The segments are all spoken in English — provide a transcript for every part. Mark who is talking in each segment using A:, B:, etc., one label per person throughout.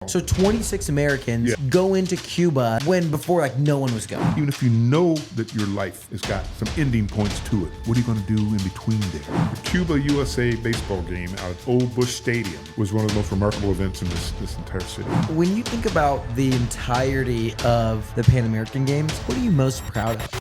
A: So 26 Americans go into Cuba when before like no one was going.
B: Even if you know that your life has got some ending points to it, what are you going to do in between there? The Cuba-USA baseball game out at Old Bush Stadium was one of the most remarkable events in this entire city.
A: When you think about the entirety of the Pan American Games, what are you most proud of?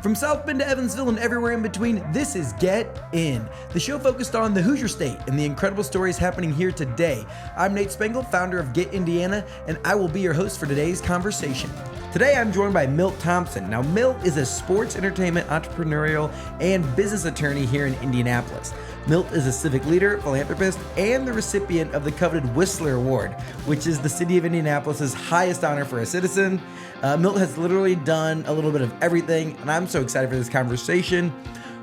A: From South Bend to Evansville and everywhere in between, this is Get In, the show focused on the Hoosier State and the incredible stories happening here today. I'm Nate Spengel, founder of Get Indiana, and I will be your host for today's conversation. Today, I'm joined by Milt Thompson. Now, Milt is a sports, entertainment, entrepreneurial, and business attorney here in Indianapolis. Milt is a civic leader, philanthropist, and the recipient of the coveted Whistler Award, which is the city of Indianapolis's highest honor for a citizen. Milt has literally done a little bit of everything, and I'm so excited for this conversation.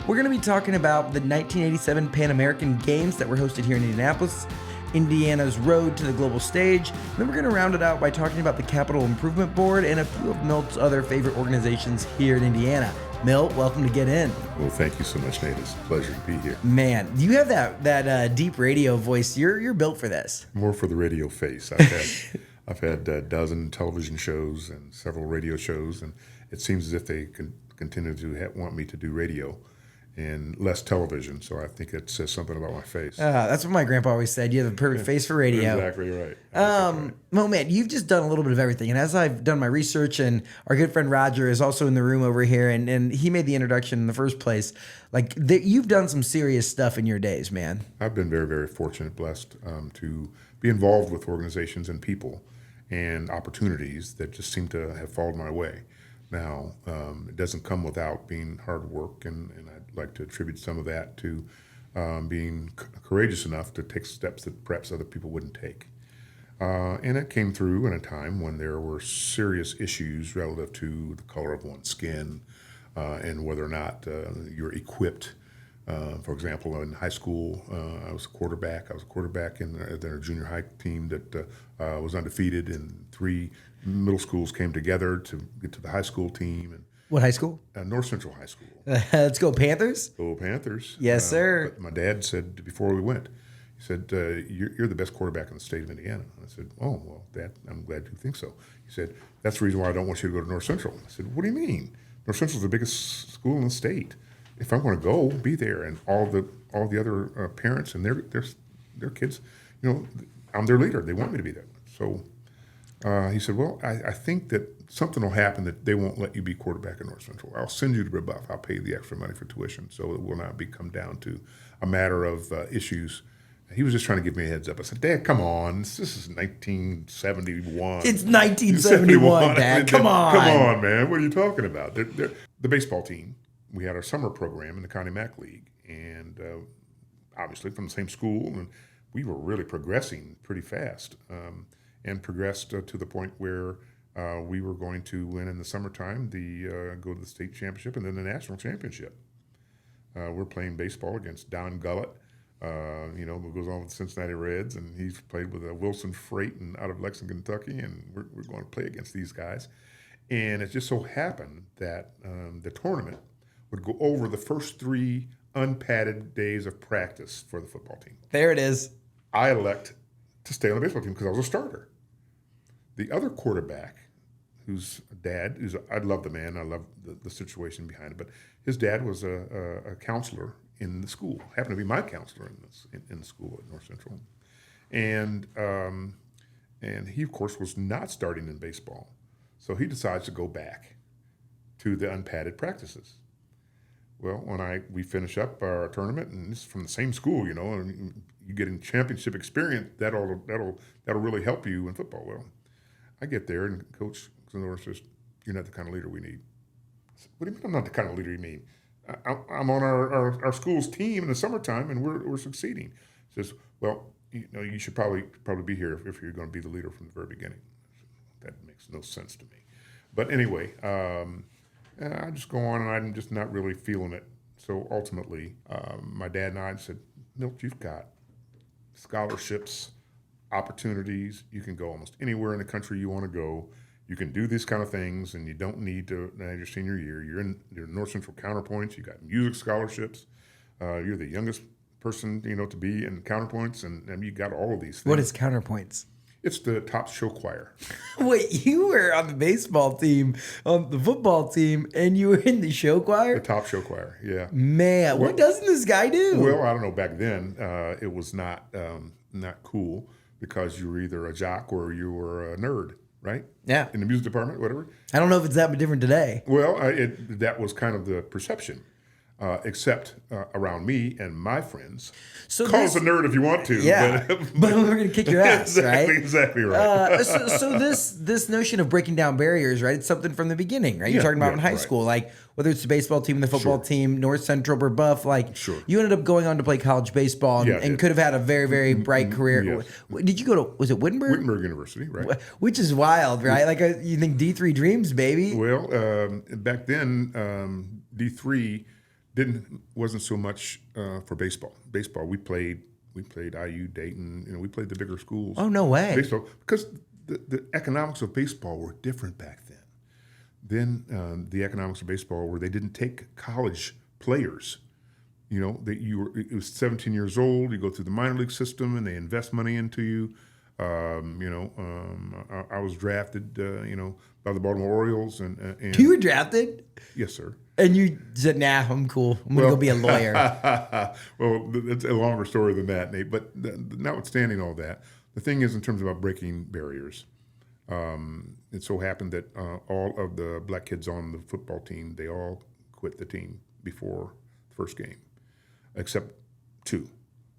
A: We're going to be talking about the 1987 Pan American Games that were hosted here in Indianapolis, Indiana's road to the global stage. And then we're going to round it out by talking about the Capital Improvement Board and a few of Milt's other favorite organizations here in Indiana. Milt, welcome to Get In.
B: Well, thank you so much, Nate. It's a pleasure to be here.
A: Man, you have that deep radio voice. You're built for this.
B: More for the radio face. I've had a dozen television shows and several radio shows, and it seems as if they continue to want me to do radio and less television. So I think it says something about my face.
A: That's what my grandpa always said. You have a perfect face for radio.
B: Exactly right.
A: Well, man, you've just done a little bit of everything. And as I've done my research, and our good friend Roger is also in the room over here, and he made the introduction in the first place. You've done some serious stuff in your days, man.
B: I've been very, very fortunate, blessed to be involved with organizations and people and opportunities that just seem to have fallen my way. Now, it doesn't come without being hard work, and I'd like to attribute some of that to being courageous enough to take steps that perhaps other people wouldn't take. And it came through in a time when there were serious issues relative to the color of one's skin and whether or not you're equipped. For example, in high school, I was a quarterback. I was a quarterback in their junior high team that was undefeated, and 3 middle schools came together to get to the high school team. And
A: What high school?
B: North Central High School.
A: Let's go Panthers.
B: Go Panthers.
A: Yes, sir.
B: But my dad said before we went, he said, you're the best quarterback in the state of Indiana. I said, oh, well, Dad, I'm glad you think so. He said, that's the reason why I don't want you to go to North Central. I said, what do you mean? North Central's the biggest school in the state. If I'm going to go, be there, and all the other parents and their kids, I'm their leader. They want me to be there. So he said, well, I think that something will happen that they won't let you be quarterback in North Central. I'll send you to rebuff. I'll pay you the extra money for tuition, so it will not come down to a matter of issues. He was just trying to give me a heads up. I said, Dad, come on. This is 1971.
A: It's 1971, Dad. Come on.
B: Come on, man. What are you talking about? The baseball team, we had our summer program in the County Mac League, and obviously from the same school, and we were really progressing pretty fast, and progressed to the point where we were going to win in the summertime, go to the state championship and then the national championship. We're playing baseball against Don Gullett, who goes on with the Cincinnati Reds, and he's played with Wilson Freight and out of Lexington, Kentucky, and we're going to play against these guys. And it just so happened that the tournament would go over the first 3 unpadded days of practice for the football team.
A: There it is.
B: I elect to stay on the baseball team because I was a starter. The other quarterback, whose dad I love the man, I love the situation behind it, but his dad was a counselor in the school, happened to be my counselor in the school at North Central, and he of course was not starting in baseball, so he decides to go back to the unpadded practices. Well, when we finish up our tournament, and it's from the same school, and you getting championship experience, that'll really help you in football. Well, I get there, and Coach Sonora says, "You're not the kind of leader we need." I said, "What do you mean I'm not the kind of leader you need? I'm on our school's team in the summertime, and we're succeeding." He says, "Well, you should probably be here if you're going to be the leader from the very beginning." That makes no sense to me. But anyway, I just go on, and I'm just not really feeling it. So ultimately, my dad and I said, "Milt, you've got scholarships, opportunities. You can go almost anywhere in the country you want to go. You can do these kind of things, and you don't need to have your senior year. You're in North Central Counterpoints. You got music scholarships. You're the youngest person, to be in Counterpoints, and you got all of these things."
A: What is Counterpoints?
B: It's the top show choir.
A: Wait, you were on the baseball team, on the football team, and you were in the show
B: The
A: choir?
B: top show choir, yeah.
A: Man, what doesn't this guy do?
B: Well, I don't know. Back then, it was not cool because you were either a jock or you were a nerd, right?
A: Yeah.
B: In the music department, whatever.
A: I don't know if it's that different today.
B: Well, that was kind of the perception. Except around me and my friends.
A: So
B: Call us a nerd if you want to.
A: Yeah, but we're going to kick your ass, right?
B: Exactly right.
A: So this notion of breaking down barriers, right? It's something from the beginning, right? You're talking about in high school, like whether it's the baseball team, the football team, North Central, or Buff, like you ended up going on to play college baseball and could have had a very, very bright career.
B: Yes.
A: Did you go to, was it Wittenberg?
B: Wittenberg University, right?
A: Which is wild, right? Like you think D3 dreams, baby?
B: Well, back then, D3 wasn't so much for baseball. Baseball, we played IU, Dayton. We played the bigger schools.
A: Oh, no way!
B: Baseball, because the economics of baseball were different back then. Then the economics of baseball were they didn't take college players. It was 17 years old. You go through the minor league system, and they invest money into you. I was drafted, by the Baltimore Orioles, and
A: you were drafted.
B: Yes, sir.
A: And you said, "Nah, I'm cool. I'm gonna go be a lawyer."
B: Well, it's a longer story than that, Nate. But notwithstanding all that, the thing is, in terms about breaking barriers, it so happened that all of the black kids on the football team, they all quit the team before the first game, except two.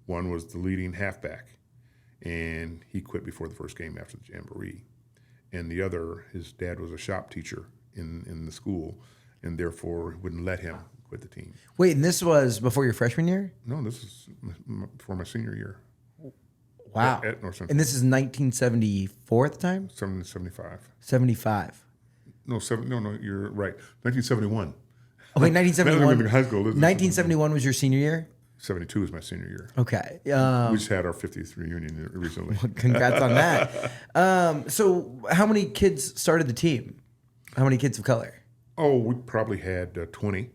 B: One was the leading halfback, and he quit before the first game after the jamboree. And the other, his dad was a shop teacher in the school, and therefore wouldn't let him quit the team.
A: Wait, and this was before your freshman year?
B: No, this is before my senior year.
A: Wow.
B: At North Central.
A: And this is 1974 at the time?
B: 75.
A: 75.
B: No, you're right. 1971.
A: Oh, wait, 1971.
B: High school.
A: 1971 was your senior year?
B: 72 is my senior year.
A: Okay.
B: We just had our 50th reunion recently.
A: Congrats on that. So how many kids started the team? How many kids of color?
B: Oh, we probably had 20.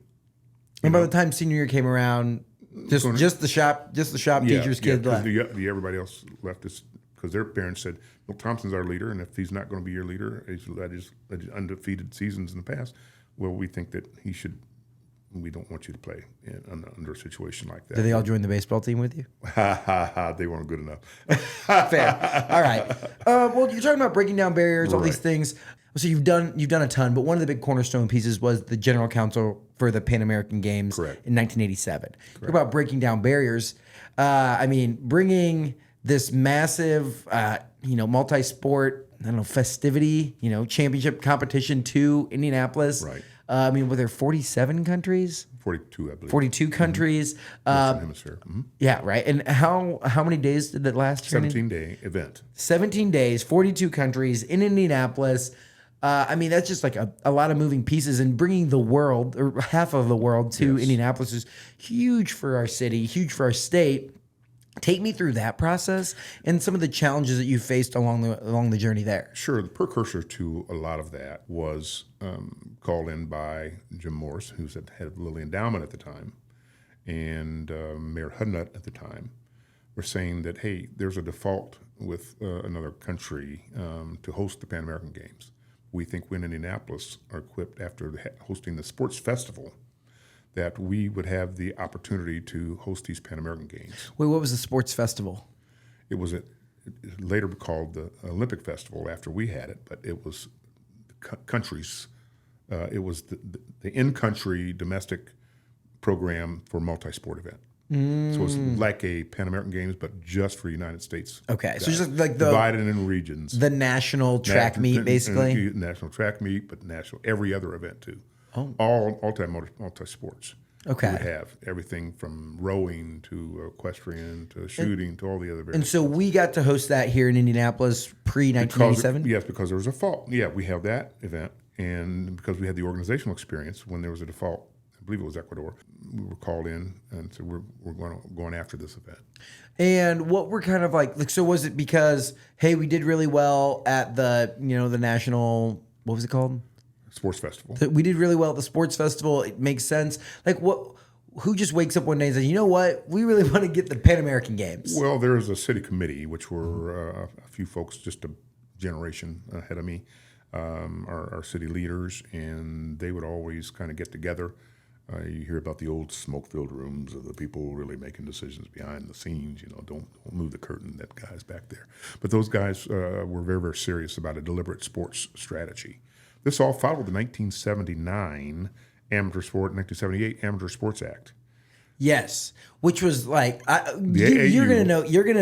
A: And by the time senior year came around, just the shop teachers' kids left.
B: Everybody else left because their parents said, "Milt Thompson's our leader, and if he's not going to be your leader, he's led his undefeated seasons in the past. Well, we think that he should. We don't want you to play under a situation like that."
A: Did they all join the baseball team with you?
B: They weren't good enough.
A: Fair. All right. Well, you're talking about breaking down barriers, all these things. So you've done a ton, but one of the big cornerstone pieces was the General Counsel for the Pan American Games in 1987. Talk about breaking down barriers. Bringing this massive, multi-sport, festivity, championship competition to Indianapolis.
B: Right.
A: Were there 47 countries?
B: 42, I believe.
A: 42 countries.
B: Western Hemisphere. Mm-hmm.
A: Yeah, right. And how many days did it last?
B: 17-day event.
A: 17 days, 42 countries in Indianapolis. That's just like a lot of moving pieces, and bringing the world or half of the world to Indianapolis is huge for our city, huge for our state. Take me through that process and some of the challenges that you faced along the journey there.
B: Sure. The precursor to a lot of that was called in by Jim Morse, who's at the head of Lilly Endowment at the time, and Mayor Hudnut at the time, were saying that, hey, there's a default with another country to host the Pan American Games. We think we in Indianapolis are equipped after hosting the sports festival that we would have the opportunity to host these Pan American Games.
A: Wait, what was the sports festival?
B: It was later called the Olympic Festival after we had it, but it was countries. It was the in-country domestic program for multi-sport event. So it's like a Pan American Games, but just for United States.
A: Okay, so just like
B: divided in regions.
A: The national track meet, basically.
B: National track meet, but every other event too.
A: Oh,
B: all multi sports.
A: Okay,
B: we have everything from rowing to equestrian to shooting to all the other.
A: And so we got to host that here in Indianapolis pre-1987.
B: Yes, because there was a default. Yeah, we have that event, and because we had the organizational experience when there was a default. I believe it was Ecuador. We were called in and said we're going after this event.
A: And what we're kind of like, so was it because, hey, we did really well at the the national, what was it called?
B: Sports festival.
A: We did really well at the sports festival. It makes sense. Like who just wakes up one day and says, you know what, we really want to get the Pan American Games?
B: Well, there was a city committee, which were a few folks just a generation ahead of me, our city leaders, and they would always kind of get together. You hear about the old smoke-filled rooms of the people really making decisions behind the scenes. Don't move the curtain. That guy's back there. But those guys were very, very serious about a deliberate sports strategy. This all followed the 1979 Amateur Sport, 1978 Amateur Sports Act.
A: Yes, which was like you're gonna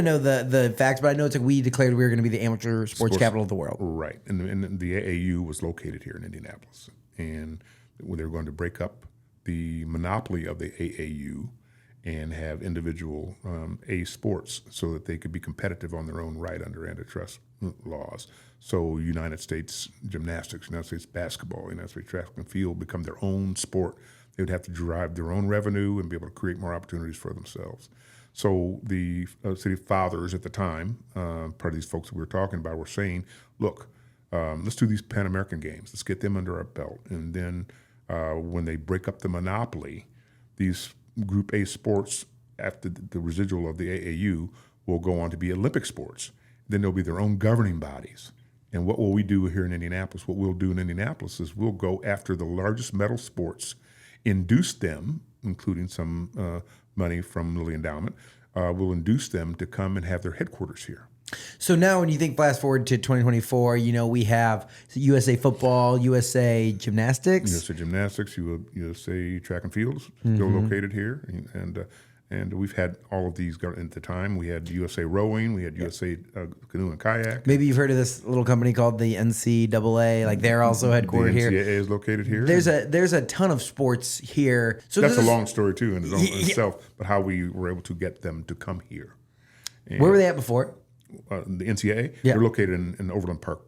A: know the facts, but I know it's like we declared we were gonna be the amateur sports capital of the world.
B: Right, and the AAU was located here in Indianapolis, and they were going to break up the monopoly of the AAU and have individual A sports so that they could be competitive on their own right under antitrust laws. So United States gymnastics, United States basketball, United States track and field become their own sport. They would have to derive their own revenue and be able to create more opportunities for themselves. So the city fathers at the time, part of these folks that we were talking about, were saying, look, let's do these Pan American Games. Let's get them under our belt. And then when they break up the monopoly, these Group A sports, after the residual of the AAU, will go on to be Olympic sports. Then there'll be their own governing bodies. And what will we do here in Indianapolis? What we'll do in Indianapolis is we'll go after the largest medal sports, induce them, including some money from Lilly Endowment, we'll induce them to come and have their headquarters here.
A: So now when you think fast forward to 2024, we have USA football, USA gymnastics.
B: USA gymnastics, USA track and field, still located here. And we've had all of these at the time. We had USA rowing, we had USA canoe and kayak.
A: Maybe you've heard of this little company called the NCAA. Like they're also headquartered here.
B: The NCAA is located here.
A: There's a ton of sports here. So
B: that's a long story too in itself, but how we were able to get them to come here. And
A: where were they at before?
B: The NCAA.
A: Yeah.
B: They're located in Overland Park,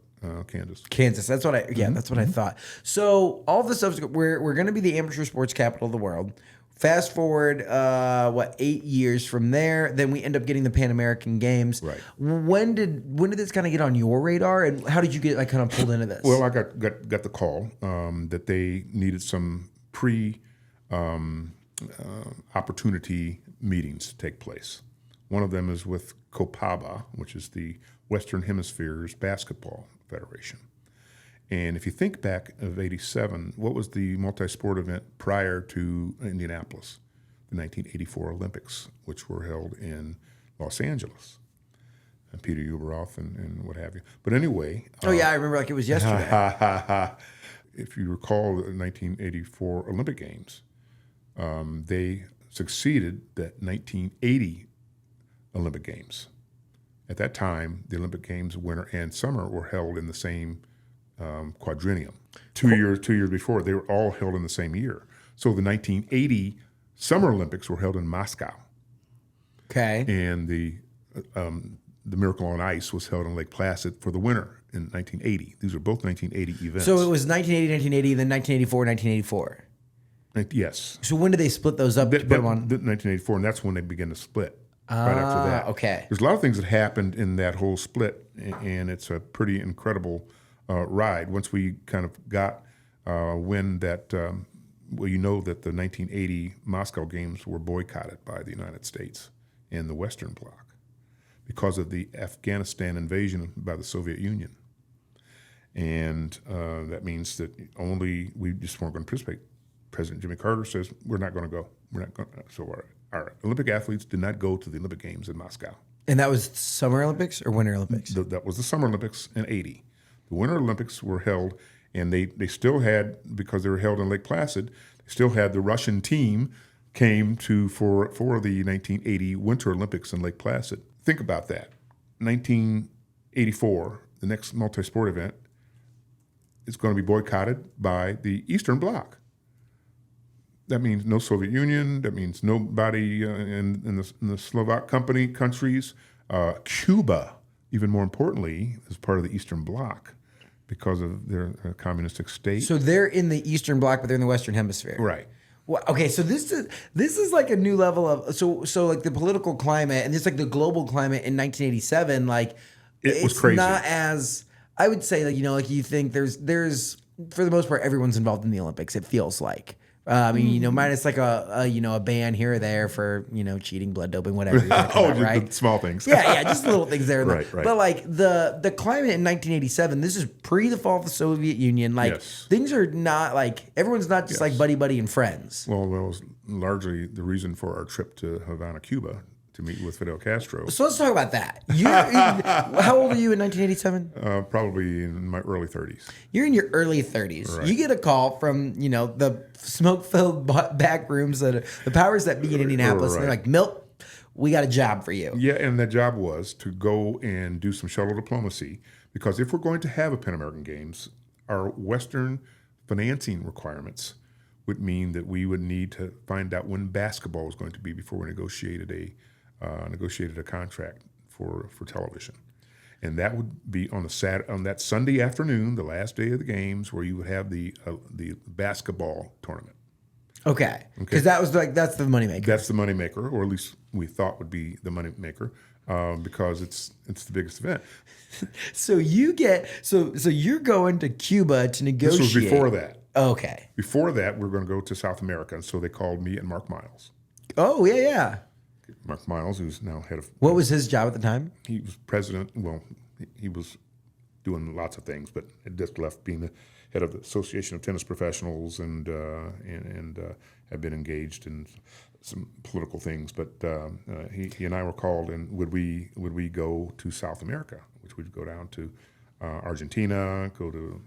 B: Kansas.
A: That's what I thought. So all this stuff, we're going to be the amateur sports capital of the world. Fast forward, 8 years from there, then we end up getting the Pan American Games.
B: Right.
A: When did this kind of get on your radar, and how did you get kind of pulled into this?
B: Well, I got the call that they needed some opportunity meetings to take place. One of them is with COPABA, which is the Western Hemisphere's Basketball Federation. And if you think back of 87, what was the multi-sport event prior to Indianapolis? The 1984 Olympics, which were held in Los Angeles. And Peter Uberoth and what have you. But anyway.
A: I remember like it was yesterday.
B: If you recall the 1984 Olympic Games, they succeeded the 1980 Olympic Games. At that time, the Olympic Games winter and summer were held in the same quadrennium. Two years before, they were all held in the same year. So the 1980 Summer Olympics were held in Moscow.
A: Okay.
B: And the Miracle on Ice was held in Lake Placid for the winter in 1980. These were both 1980 events.
A: So it was 1980, 1980, then 1984, 1984.
B: Yes.
A: So when did they split those up to put them on?
B: 1984, and that's when they began to split. Right after that.
A: Okay.
B: There's a lot of things that happened in that whole split, and it's a pretty incredible ride. Once we kind of got wind that, that the 1980 Moscow Games were boycotted by the United States and the Western Bloc because of the Afghanistan invasion by the Soviet Union. And that means that we just weren't going to participate. President Jimmy Carter says, we're not going to go. We're not going. So our Olympic athletes did not go to the Olympic Games in Moscow.
A: And that was Summer Olympics or Winter Olympics?
B: That was the Summer Olympics in 80. The Winter Olympics were held, and they still had, because they were held in Lake Placid, they still had the Russian team came to for the 1980 Winter Olympics in Lake Placid. Think about that. 1984, the next multi-sport event, is going to be boycotted by the Eastern Bloc. That means no Soviet Union. That means nobody in the Slovak countries. Cuba, even more importantly, is part of the Eastern Bloc because of their communistic state.
A: So they're in the Eastern Bloc, but they're in the Western Hemisphere.
B: Right.
A: Well, okay, so this is like a new level of so like the political climate and just like the global climate in 1987, like
B: it was crazy.
A: Not as I would say, like you think there's for the most part everyone's involved in the Olympics. It feels like. I mean, minus like a ban here or there for, cheating, blood doping, whatever. You're talking about,
B: just
A: right?
B: the small things.
A: Yeah, just little things there and there.
B: Right.
A: But like the climate in 1987, this is pre the fall of the Soviet Union. Like things are not like everyone's not just like buddy and friends.
B: Well, that was largely the reason for our trip to Havana, Cuba, to meet with Fidel Castro.
A: So let's talk about that. How old are you in 1987?
B: Probably in my early 30s.
A: You're in your early 30s. Right. You get a call from, the smoke-filled back rooms, the powers that be in Indianapolis. Right. And they're like, Milt, we got a job for you.
B: Yeah, and that job was to go and do some shuttle diplomacy, because if we're going to have a Pan American Games, our Western financing requirements would mean that we would need to find out when basketball was going to be before we negotiated a contract for television. And that would be on that Sunday afternoon, the last day of the games, where you would have the basketball tournament.
A: Okay. Because that's the moneymaker.
B: That's the moneymaker, or at least we thought would be the moneymaker, because it's the biggest event.
A: So you're going to Cuba to negotiate.
B: This was before that.
A: Okay.
B: Before that, we were going to go to South America, and so they called me and Mark Miles.
A: Oh, yeah.
B: Mark Miles, who's now head of...
A: What was his job at the time?
B: He was president. Well, he was doing lots of things, but had just left being the head of the Association of Tennis Professionals and had been engaged in some political things. But he and I were called, and would we go to South America, which would go down to Argentina, go to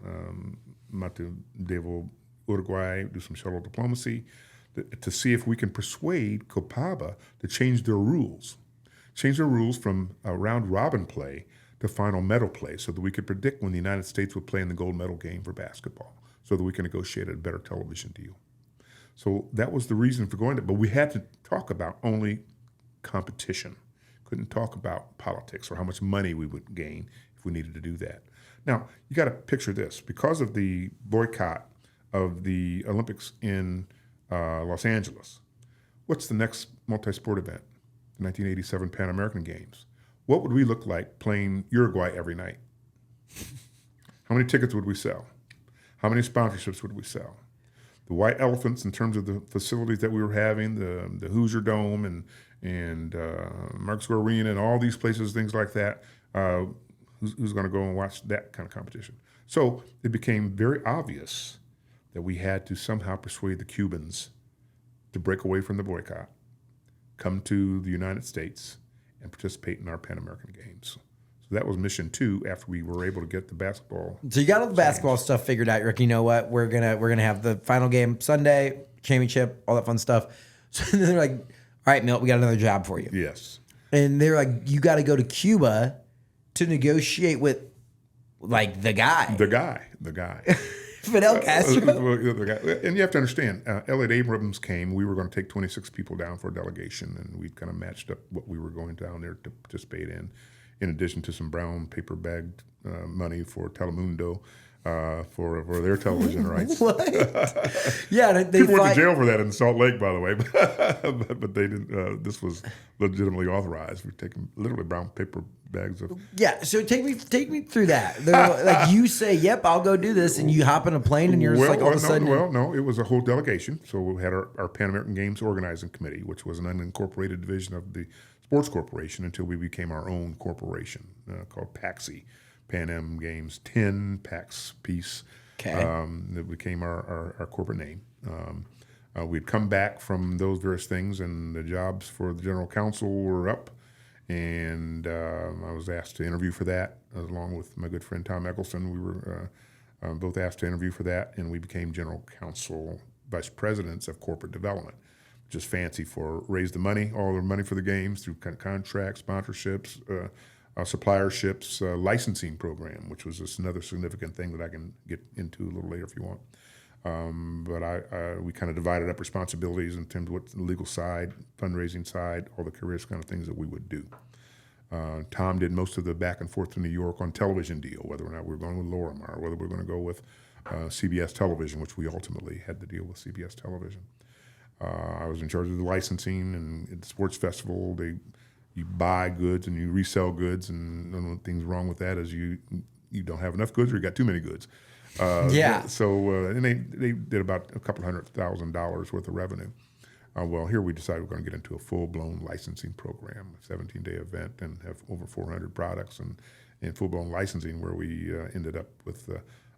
B: Montevideo, Uruguay, do some shuttle diplomacy, to see if we can persuade Copaba to change their rules from a round-robin play to final medal play, so that we could predict when the United States would play in the gold medal game for basketball, so that we can negotiate a better television deal. So that was the reason for going there. But we had to talk about only competition. Couldn't talk about politics or how much money we would gain if we needed to do that. Now, you got to picture this. Because of the boycott of the Olympics in Los Angeles, what's the next multi-sport event? The 1987 Pan American Games. What would we look like playing Uruguay every night? How many tickets would we sell? How many sponsorships would we sell? The white elephants in terms of the facilities that we were having, the Hoosier Dome and Marks Arena and all these places, things like that. Who's going to go and watch that kind of competition? So it became very obvious that we had to somehow persuade the Cubans to break away from the boycott, come to the United States, and participate in our Pan American Games. So that was mission 2 after we were able to get the basketball.
A: So you got all the basketball stuff figured out. You're like, you know what? We're gonna have the final game Sunday, championship, all that fun stuff. So then they're like, all right, Milt, we got another job for you.
B: Yes.
A: And they're like, you got to go to Cuba to negotiate with, like, the guy.
B: The guy.
A: Fidel Castro.
B: And you have to understand, Elliot Abrams came. We were going to take 26 people down for a delegation, and we kind of matched up what we were going down there to participate in addition to some brown paper bagged money for Telemundo for their television rights.
A: What? Yeah,
B: people went to jail for that in Salt Lake, by the way, but they didn't. This was legitimately authorized. We've taken literally brown paper bags of.
A: Yeah, so take me through that. Like you say, "Yep, I'll go do this," and you hop in a plane, and you're just like all of a sudden.
B: No, it was a whole delegation. So we had our Pan American Games Organizing Committee, which was an unincorporated division of the Sports Corporation until we became our own corporation called PAXI. Pan Am Games 10 PAX Peace.
A: Okay.
B: That became our corporate name. We'd come back from those various things, and the jobs for the General Counsel were up, and I was asked to interview for that, along with my good friend Tom Eccleston. We were both asked to interview for that, and we became General Counsel Vice Presidents of Corporate Development, which is fancy for raise the money, all the money for the games through contracts, sponsorships, supplierships, licensing program, which was just another significant thing that I can get into a little later if you want. But we kind of divided up responsibilities in terms of what's the legal side, fundraising side, all the careers kind of things that we would do. Tom did most of the back and forth to New York on television deal, whether or not we were going with Lorimar, whether we were going to go with CBS Television, which we ultimately had to deal with CBS Television. I was in charge of the licensing, and at the sports festival, you buy goods and you resell goods, and one of the things wrong with that is you don't have enough goods or you got too many goods.
A: Yeah.
B: So and they did about a couple $100,000 worth of revenue. Well, here we decided we're going to get into a full-blown licensing program, a 17-day event, and have over 400 products and full-blown licensing, where we ended up with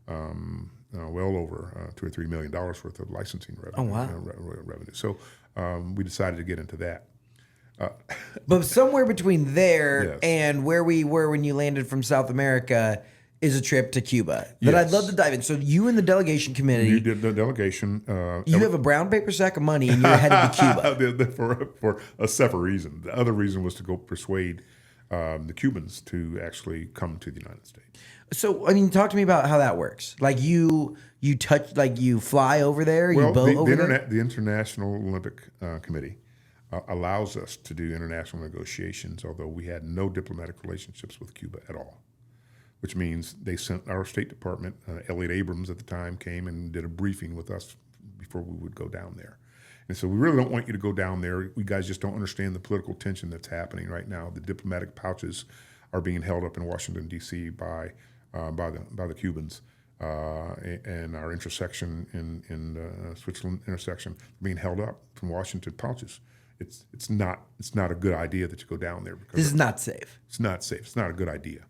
B: well over $2 or $3 million worth of licensing revenue.
A: Oh, wow.
B: Revenue. So we decided to get into that.
A: But somewhere between there
B: Yes.
A: and where we were when you landed from South America is a trip to Cuba that I'd
B: Yes.
A: love to dive in. So you and the delegation committee,
B: You did the delegation.
A: you have a brown paper sack of money and you're headed to Cuba.
B: for a separate reason. The other reason was to go persuade the Cubans to actually come to the United States.
A: So, I mean, talk to me about how that works. Like you fly over there, you boat over there?
B: The International Olympic Committee allows us to do international negotiations, although we had no diplomatic relationships with Cuba at all, which means they sent our State Department, Elliot Abrams at the time, came and did a briefing with us before we would go down there. And so we really don't want you to go down there. We guys just don't understand the political tension that's happening right now. The diplomatic pouches are being held up in Washington, D.C. by the Cubans, and our intersection in Switzerland intersection being held up from Washington pouches. It's not a good idea that you go down there because
A: This is not safe.
B: it's not safe. It's not a good idea.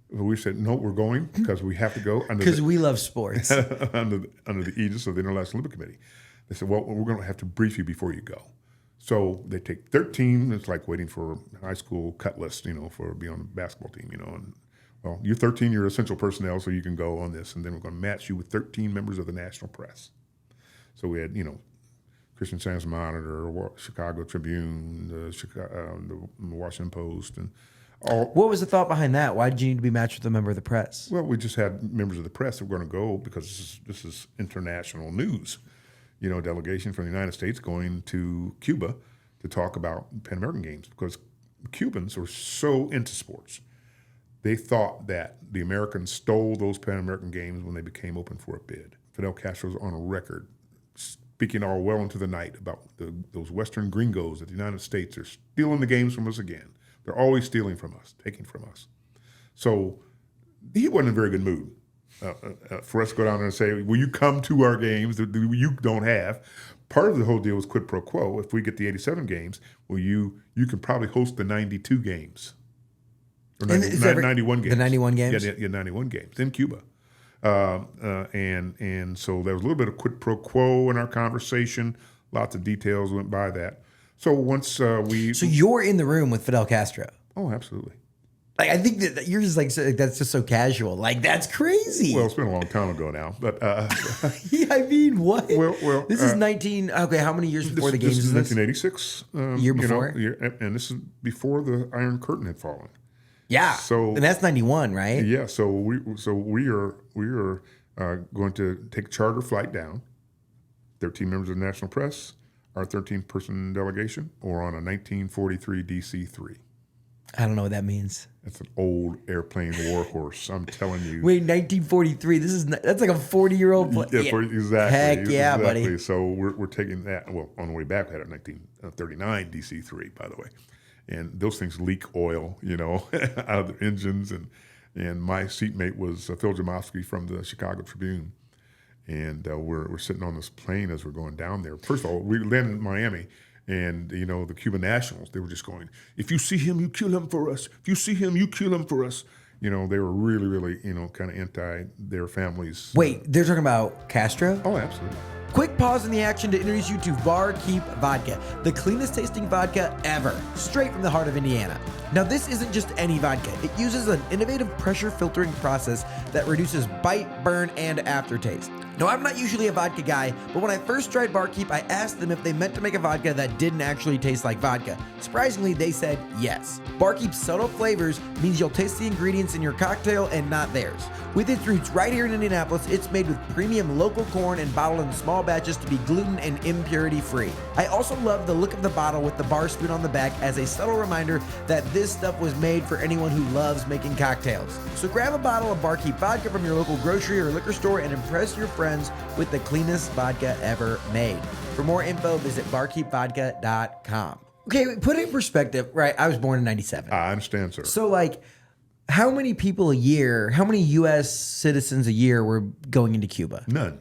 B: We said no, we're going because we have to go
A: Because we love sports.
B: under the aegis of the International Olympic Committee. They said, well, we're going to have to brief you before you go. So they take 13. It's like waiting for a high school cut list, for being on the basketball team, And well, you're 13. You're essential personnel, so you can go on this. And then we're going to match you with 13 members of the national press. So we had, Christian Science Monitor, Chicago Tribune, the Washington Post, and all.
A: What was the thought behind that? Why did you need to be matched with a member of the press?
B: Well, we just had members of the press that were going to go because this is international news. Delegation from the United States going to Cuba to talk about Pan American Games, because Cubans were so into sports. They thought that the Americans stole those Pan American Games when they became open for a bid. Fidel Castro's on a record speaking all well into the night about those Western gringos at the United States are stealing the games from us again. They're always stealing from us, taking from us. So he wasn't in a very good mood for us to go down there and say, will you come to our games that you don't have? Part of the whole deal was quid pro quo. If we get the 87 games, well, you can probably host the 92 games. Or 91 games.
A: The 91 games?
B: Yeah, 91 games in Cuba. And so there was a little bit of quid pro quo in our conversation. Lots of details went by that. So once So
A: you're in the room with Fidel Castro.
B: Oh, absolutely.
A: Like, I think that you're just that's just so casual. Like, that's crazy.
B: Well, it's been a long time ago now, but
A: yeah, I mean, what?
B: Well,
A: this is 19. Okay, how many years before the games?
B: This is 1986.
A: Year before,
B: and this is before the Iron Curtain had fallen.
A: Yeah.
B: So,
A: and that's 91, right?
B: Yeah. So we are going to take a charter flight down. 13 members of the national press, our 13-person delegation, or on a 1943 DC-3.
A: I don't know what that means.
B: It's an old airplane warhorse. I'm telling you.
A: Wait, 1943. That's like a 40-year-old plane.
B: Yeah, exactly.
A: Heck yeah, buddy.
B: So we're taking that. Well, on the way back, we had a 1939 DC-3, by the way, and those things leak oil, out of the engines. And my seatmate was Phil Jamofsky from the Chicago Tribune, and we're sitting on this plane as we're going down there. First of all, we landed in Miami. And, the Cuban nationals, they were just going, if you see him, you kill him for us. If you see him, you kill him for us. They were really, really, kind of anti their families.
A: Wait, they're talking about Castro?
B: Oh, absolutely.
A: Quick pause in the action to introduce you to Barkeep Vodka, the cleanest tasting vodka ever, straight from the heart of Indiana. Now, this isn't just any vodka. It uses an innovative pressure filtering process that reduces bite, burn, and aftertaste. Now, I'm not usually a vodka guy, but when I first tried Barkeep, I asked them if they meant to make a vodka that didn't actually taste like vodka. Surprisingly, they said yes. Barkeep's subtle flavors means you'll taste the ingredients in your cocktail and not theirs. With its roots right here in Indianapolis, it's made with premium local corn and bottled in small batches to be gluten and impurity free. I also love the look of the bottle with the bar spoon on the back as a subtle reminder that this stuff was made for anyone who loves making cocktails. So grab a bottle of Barkeep vodka from your local grocery or liquor store and impress your friends with the cleanest vodka ever made. For more info, visit barkeepvodka.com. Okay, put it in perspective, right? I was born in 97.
B: I understand, sir.
A: So, How many people a year, how many U.S. citizens a year were going into Cuba?
B: None.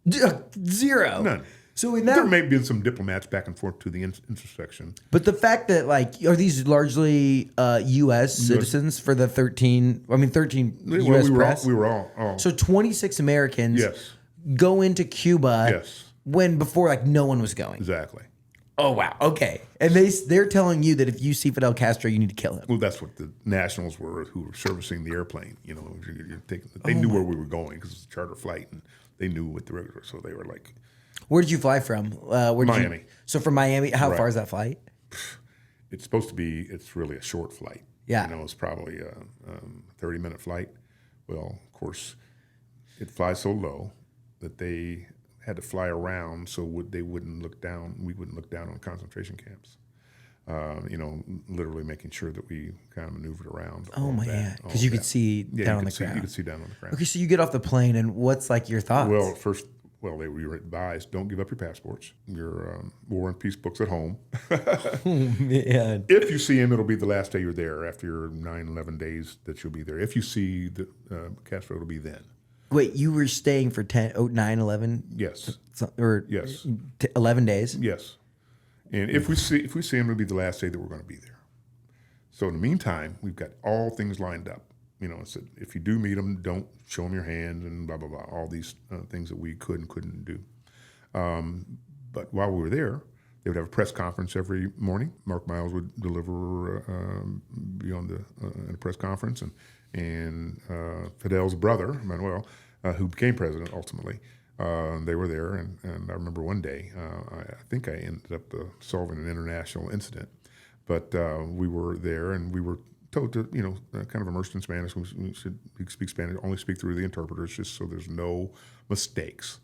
A: Zero.
B: None.
A: So in
B: There
A: that,
B: may have been some diplomats back and forth to the intersection.
A: but the fact that are these largely U.S. citizens for the 13 U.S. press?
B: We were all.
A: So 26 Americans
B: Yes.
A: go into Cuba
B: Yes.
A: when before no one was going.
B: Exactly.
A: Oh wow. Okay. And they're telling you that if you see Fidel Castro, you need to kill him.
B: Well, that's what the nationals were who were servicing the airplane. They knew where we were going because it was a charter flight, and they knew what the regular. So they were like,
A: Where did you fly from?
B: Miami.
A: So from Miami, how
B: Right.
A: far is that flight?
B: it's supposed to be. It's really a short flight.
A: Yeah.
B: It's probably a 30-minute flight. Well, of course, it flies so low that they had to fly around so they wouldn't look down. We wouldn't look down on concentration camps. Literally making sure that we kind of maneuvered around.
A: Oh my god! Because you could see down on the ground.
B: You could see down on the ground.
A: Okay, so you get off the plane, and what's your thoughts?
B: Well, we were advised, don't give up your passports, your War and Peace books at home.
A: Oh, man.
B: If you see him, it'll be the last day you're there after your 11 days that you'll be there. If you see Castro, it'll be then.
A: Wait, you were staying for 9, 11?
B: Yes.
A: Or
B: Yes.
A: 11 days?
B: Yes. And if we see him, it'll be the last day that we're going to be there. So in the meantime, we've got all things lined up. It's that if you do meet him, don't show him your hand and blah, blah, blah, all these things that we could and couldn't do. But while we were there, they would have a press conference every morning. Mark Miles would deliver, be on the press conference. And Fidel's brother, Manuel, who became president ultimately, they were there. And I remember one day, I think I ended up solving an international incident. But we were there, and we were told to, kind of immersed in Spanish. We should speak Spanish, only speak through the interpreters, just so there's no mistakes.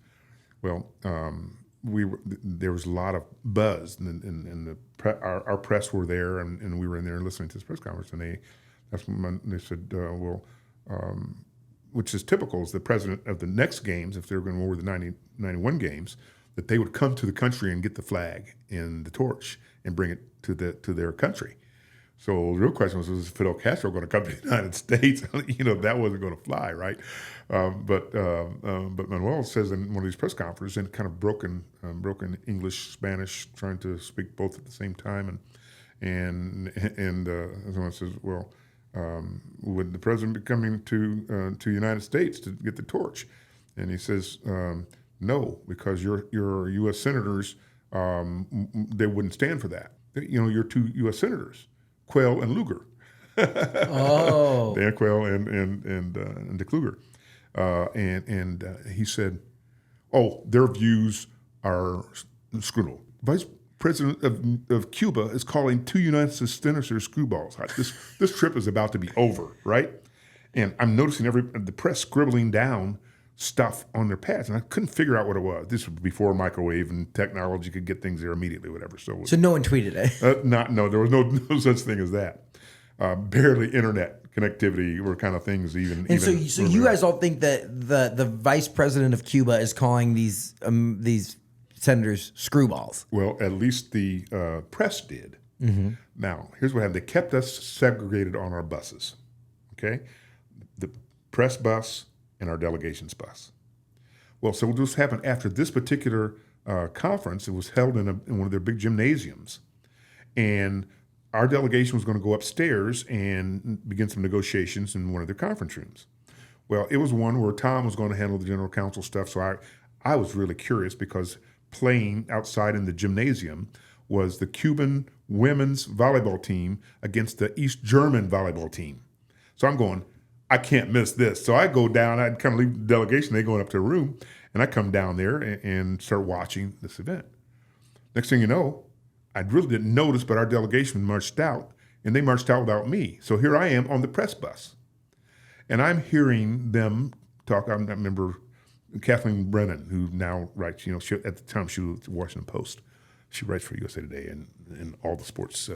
B: Well, there was a lot of buzz, and our press were there, and we were in there listening to this press conference, and they said, which is typical, is the president of the next games, if they were going to award the 91 games, that they would come to the country and get the flag and the torch and bring it to their country. So the real question was Fidel Castro going to come to the United States? That wasn't going to fly, right? But Manuel says in one of these press conferences, in kind of broken English, Spanish, trying to speak both at the same time, and someone says, well, would the president be coming to the United States to get the torch? And he says, no, because your U.S. senators, they wouldn't stand for that. Your two U.S. senators, Quayle and Lugar.
A: Oh.
B: Dan Quayle and Dick Lugar. And he said, their views are screwball. Vice President of Cuba is calling two United States senators screwballs. This trip is about to be over, right? And I'm noticing the press scribbling down stuff on their pads, and I couldn't figure out what it was. This was before microwave and technology could get things there immediately, whatever. So
A: no one tweeted it.
B: No, there was no such thing as that. Barely internet connectivity were kind of things even.
A: And so you guys all think that the vice president of Cuba is calling these senators screwballs?
B: Well, at least the press did. Mm-hmm. Now, here's what happened. They kept us segregated on our buses, okay? The press bus and our delegations bus. Well, so this happened after this particular conference. It was held in one of their big gymnasiums. And our delegation was going to go upstairs and begin some negotiations in one of their conference rooms. Well, it was one where Tom was going to handle the General Counsel stuff, so I was really curious because playing outside in the gymnasium was the Cuban women's volleyball team against the East German volleyball team. So I'm going, I can't miss this. So I go down, I'd kind of leave the delegation, they going up to a room, and I come down there and start watching this event. Next thing you know, I really didn't notice, but our delegation marched out, and they marched out without me. So here I am on the press bus. And I'm hearing them talk. I remember Kathleen Brennan, who now writes, at the time she was at the Washington Post. She writes for USA Today and all the sports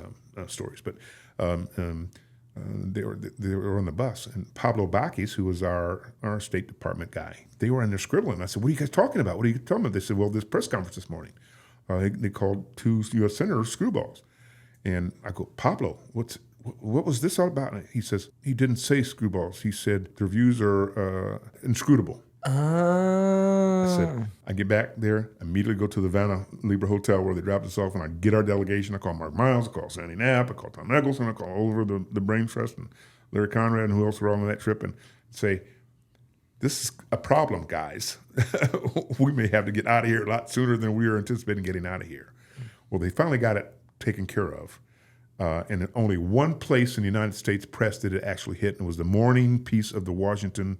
B: stories. But they were on the bus. And Pablo Bakis, who was our State Department guy, they were in there scribbling. I said, what are you guys talking about? What are you talking about? They said, well, this press conference this morning. They called two U.S. senators screwballs. And I go, Pablo, what's what was this all about? And he says, he didn't say screwballs. He said, their views are inscrutable. I said, I get back there, immediately go to the Havana Libre Hotel where they dropped us off, and I get our delegation. I call Mark Miles, I call Sandy Knapp, I call Tom Eggleston, I call Oliver, the Brain Trust, and Larry Conrad, and who else were all on that trip, and say, this is a problem, guys. We may have to get out of here a lot sooner than we were anticipating getting out of here. Well, they finally got it taken care of. And only one place in the United States press did it actually hit, and it was the morning piece of the Washington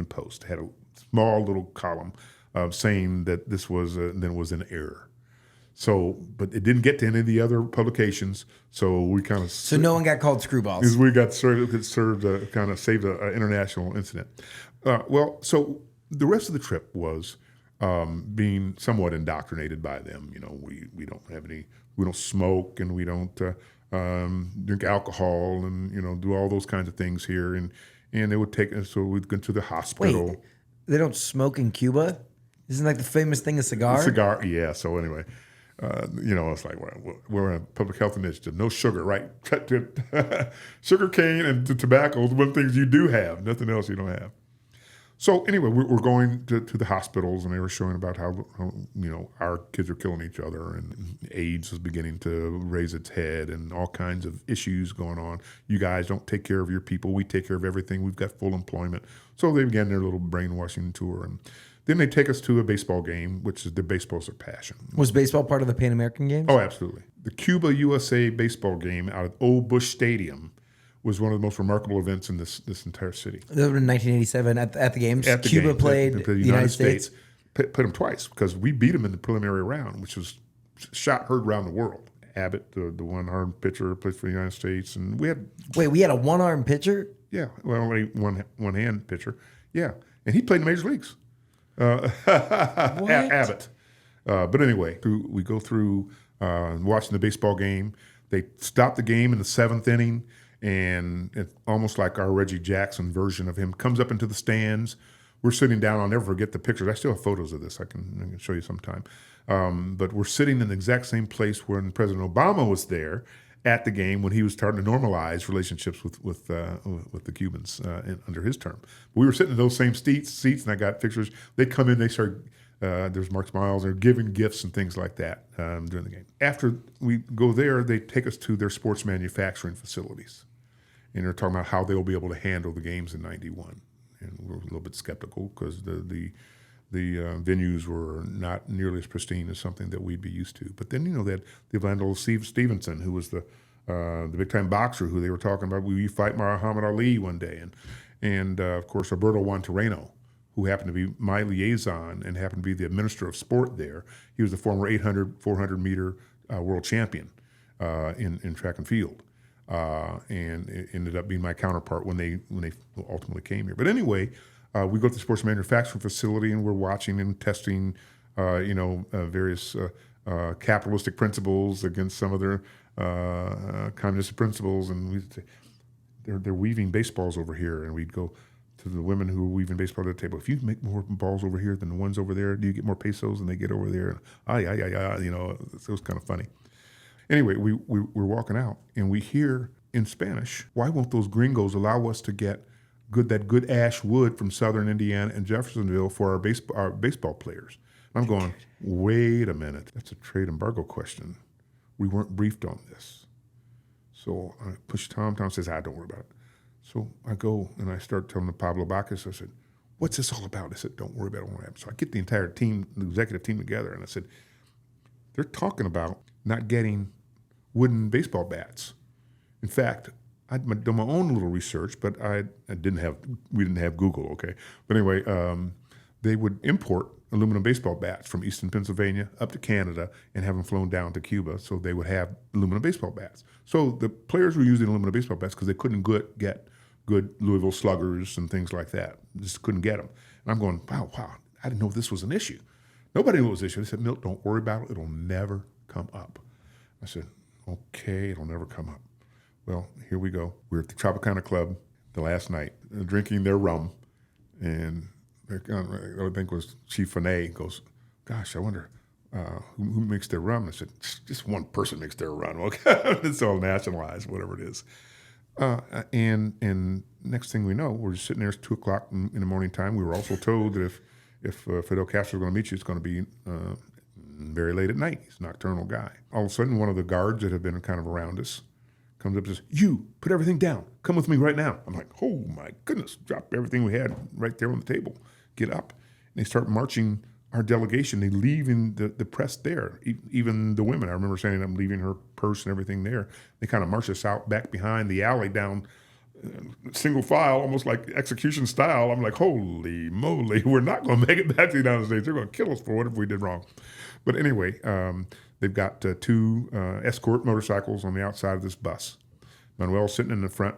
B: Post. It had a small little column saying that this was an error. So, but it didn't get to any of the other publications. So we kind of
A: so no one got called screwballs.
B: Because we got served kind of saved an international incident. So the rest of the trip was being somewhat indoctrinated by them. You know, we don't smoke, and we don't drink alcohol, and do all those kinds of things here. And they would take us, so we'd go to the hospital.
A: Wait, they don't smoke in Cuba? Isn't like the famous thing a cigar?
B: A cigar, yeah. So anyway, it's like we're in a public health initiative. No sugar, right? Sugar cane and tobacco is one of the things you do have. Nothing else you don't have. So anyway, we're going to the hospitals, and they were showing about how our kids are killing each other, and AIDS is beginning to raise its head, and all kinds of issues going on. You guys don't take care of your people. We take care of everything. We've got full employment. So they began their little brainwashing tour, and then they take us to a baseball game, which is baseball's their passion.
A: Was baseball part of the Pan American Games?
B: Oh, absolutely. The Cuba-USA baseball game out at Old Bush Stadium was one of the most remarkable events in this entire city.
A: That was in 1987 at the games.
B: At the
A: Cuba
B: game.
A: played
B: the
A: United States.
B: Put them twice because we beat them in the preliminary round, which was heard around the world. Abbott, the one-armed pitcher, played for the United States, and we had.
A: Wait, we had a one-armed pitcher?
B: Yeah, well, only one-hand pitcher. Yeah, and he played in the major leagues. Abbott. But anyway, we go through watching the baseball game. They stop the game in the seventh inning. And it's almost like our Reggie Jackson version of him comes up into the stands. We're sitting down. I'll never forget the pictures. I still have photos of this. I can show you sometime. But we're sitting in the exact same place when President Obama was there at the game when he was starting to normalize relationships with the Cubans under his term. We were sitting in those same seats, and I got pictures. They come in. They start. There's Mark Smiles. They're giving gifts and things like that during the game. After we go there, they take us to their sports manufacturing facilities. And they're talking about how they'll be able to handle the games in '91, and we're a little bit skeptical because the venues were not nearly as pristine as something that we'd be used to. But then they had the Evander Stevenson, who was the big time boxer, who they were talking about. Will you fight Muhammad Ali one day? And of course Roberto Juan Torreno, who happened to be my liaison and happened to be the minister of sport there. He was the former 800, 400 meter world champion in track and field. And it ended up being my counterpart when they ultimately came here. But anyway, we go to the sports manufacturing facility, and we're watching and testing, various capitalistic principles against some of their communist principles. And they're weaving baseballs over here, and we'd go to the women who were weaving baseball at the table. If you make more balls over here than the ones over there, do you get more pesos than they get over there? It was kind of funny. Anyway, we're walking out, and we hear in Spanish, why won't those gringos allow us to get that good ash wood from southern Indiana and Jeffersonville for our baseball players? And I'm going, wait a minute, that's a trade embargo question. We weren't briefed on this. So I push Tom. Tom says, don't worry about it. So I go, and I start telling Pablo Bacchus, I said, what's this all about? I said, don't worry about it, won't happen. So I get the entire team, the executive team together, and I said, they're talking about not getting wooden baseball bats. In fact, I'd done my own little research, but we didn't have Google, okay? But anyway, they would import aluminum baseball bats from eastern Pennsylvania up to Canada and have them flown down to Cuba, so they would have aluminum baseball bats. So the players were using aluminum baseball bats because they couldn't get good Louisville Sluggers and things like that. Just couldn't get them. And I'm going, wow, I didn't know this was an issue. Nobody knew it was an issue. They said, Milt, don't worry about it. It'll never come up. I said, okay, it'll never come up. Well, here we go. We're at the Tropicana Club the last night, drinking their rum, and I think it was Chief Fournette goes, gosh, I wonder who makes their rum? I said, just one person makes their rum. Okay, it's all nationalized, whatever it is. And next thing we know, we're just sitting there. It's 2 o'clock in the morning time. We were also told that if Fidel Castro is going to meet you, it's going to be very late at night. He's a nocturnal guy. All of a sudden, one of the guards that have been kind of around us comes up and says, "You, put everything down. Come with me right now." I'm like, oh my goodness, drop everything we had right there on the table. Get up. And they start marching our delegation. They leaving the press there, even the women. I remember saying I'm leaving her purse and everything there. They kind of march us out back behind the alley down single file, almost like execution style. I'm like, holy moly, we're not going to make it back to the United States. They're going to kill us for whatever we did wrong. But anyway, they've got 2 escort motorcycles on the outside of this bus. Manuel's sitting in the front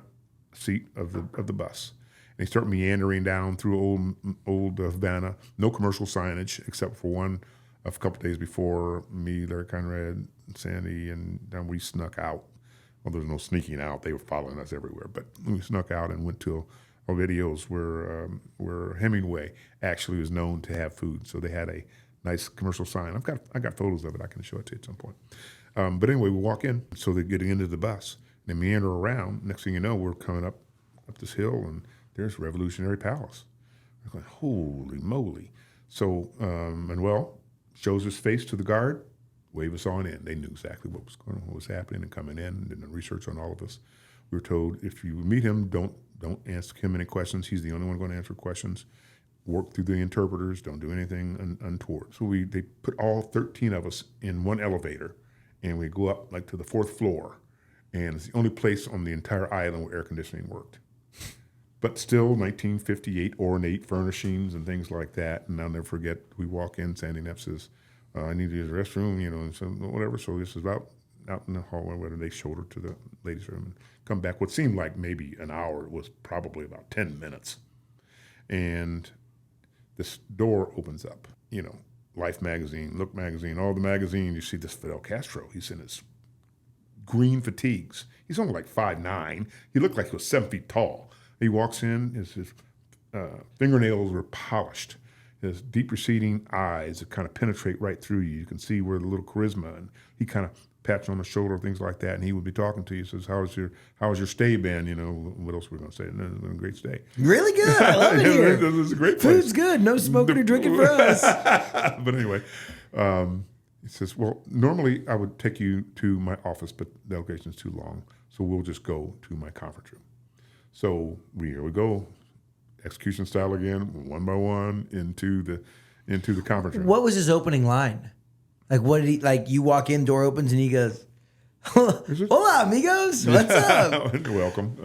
B: seat of the bus. And they start meandering down through old Havana. No commercial signage except for one a couple days before. Me, Larry Conrad, Sandy, and then we snuck out. Well, there was no sneaking out. They were following us everywhere. But we snuck out and went to Ovidio's where Hemingway actually was known to have food. So they had a nice commercial sign. I got photos of it. I can show it to you at some point. But anyway, we walk in. So they're getting into the bus. They meander around. Next thing you know, we're coming up this hill, and there's Revolutionary Palace. I'm going, holy moly. So Manuel shows his face to the guard, wave us on in. They knew exactly what was happening and coming in, did the research on all of us. We were told, if you meet him, don't ask him any questions. He's the only one going to answer questions. Work through the interpreters. Don't do anything untoward. So they put all 13 of us in one elevator, and we go up like to the 4th floor, and it's the only place on the entire island where air conditioning worked. But still, 1958 ornate furnishings and things like that. And I'll never forget, we walk in, Sandy Neff says, I need to use the restroom, and so whatever. So this is out in the hallway, where they showed her to the ladies' room and come back. What seemed like maybe an hour, it was probably about 10 minutes. And this door opens up, Life magazine, Look magazine, all the magazine. You see this Fidel Castro. He's in his green fatigues. He's only like 5'9". He looked like he was 7 feet tall. He walks in, his fingernails were polished. His deep receding eyes that kind of penetrate right through you. You can see where the little charisma, and he kind of pats you on the shoulder, things like that, and he would be talking to you. He says, how's your stay been? What else were we going to say? No, it's been a great stay.
A: Really good. I love it here.
B: It was a great place.
A: Food's good. No smoking or drinking for us.
B: But anyway, he says, well, normally I would take you to my office, but the delegation's too long, so we'll just go to my conference room. So here we go, execution style again, one by one into the conference room.
A: What was his opening line? Like, what did he like? You walk in, door opens, and he goes, "Hola, amigos, what's up?"
B: Welcome.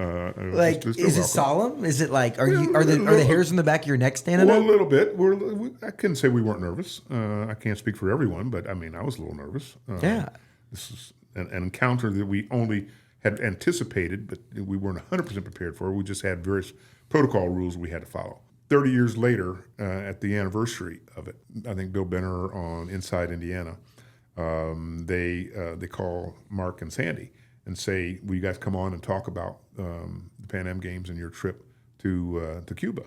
A: Is it solemn? Is it like are the hairs on the back of your neck standing up?
B: A little bit. I couldn't say we weren't nervous. I can't speak for everyone, but I mean, I was a little nervous.
A: Yeah.
B: This is an encounter that we only had anticipated, but we weren't 100% prepared for. We just had various protocol rules we had to follow. 30 years later, at the anniversary of it, I think Bill Benner on Inside Indiana, they call Mark and Sandy and say, will you guys come on and talk about the Pan Am Games and your trip to Cuba?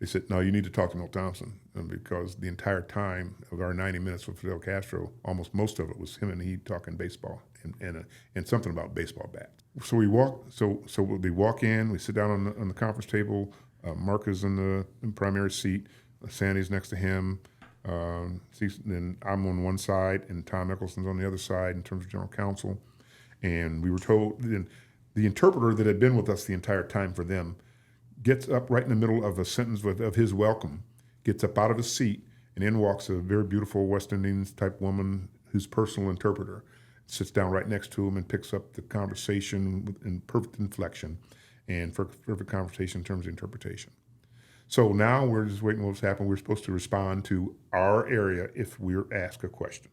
B: They said, no, you need to talk to Milt Thompson, because the entire time of our 90 minutes with Fidel Castro, almost most of it was him and he talking baseball and something about baseball bats. So we walk. So they walk in. We sit down on the conference table. Mark is in the primary seat. Sandy's next to him. Then I'm on one side, and Tom Eccleston's on the other side in terms of General Counsel. And we were told, the interpreter that had been with us the entire time for them gets up right in the middle of a sentence of his welcome, gets up out of his seat, and in walks a very beautiful West Indian type woman who's personal interpreter. Sits down right next to him and picks up the conversation in perfect inflection and perfect conversation in terms of interpretation. So now we're just waiting what's happened. We're supposed to respond to our area if we're asked a question.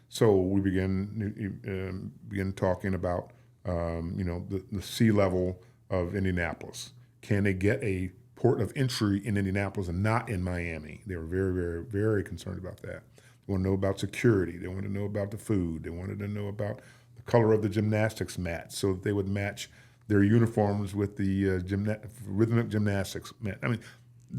B: So we begin talking about the sea level of Indianapolis. Can they get a port of entry in Indianapolis and not in Miami? They were very, very, very concerned about that. They want to know about security. They wanted to know about the food. They wanted to know about the color of the gymnastics mat so that they would match their uniforms with the rhythmic gymnastics mat. I mean,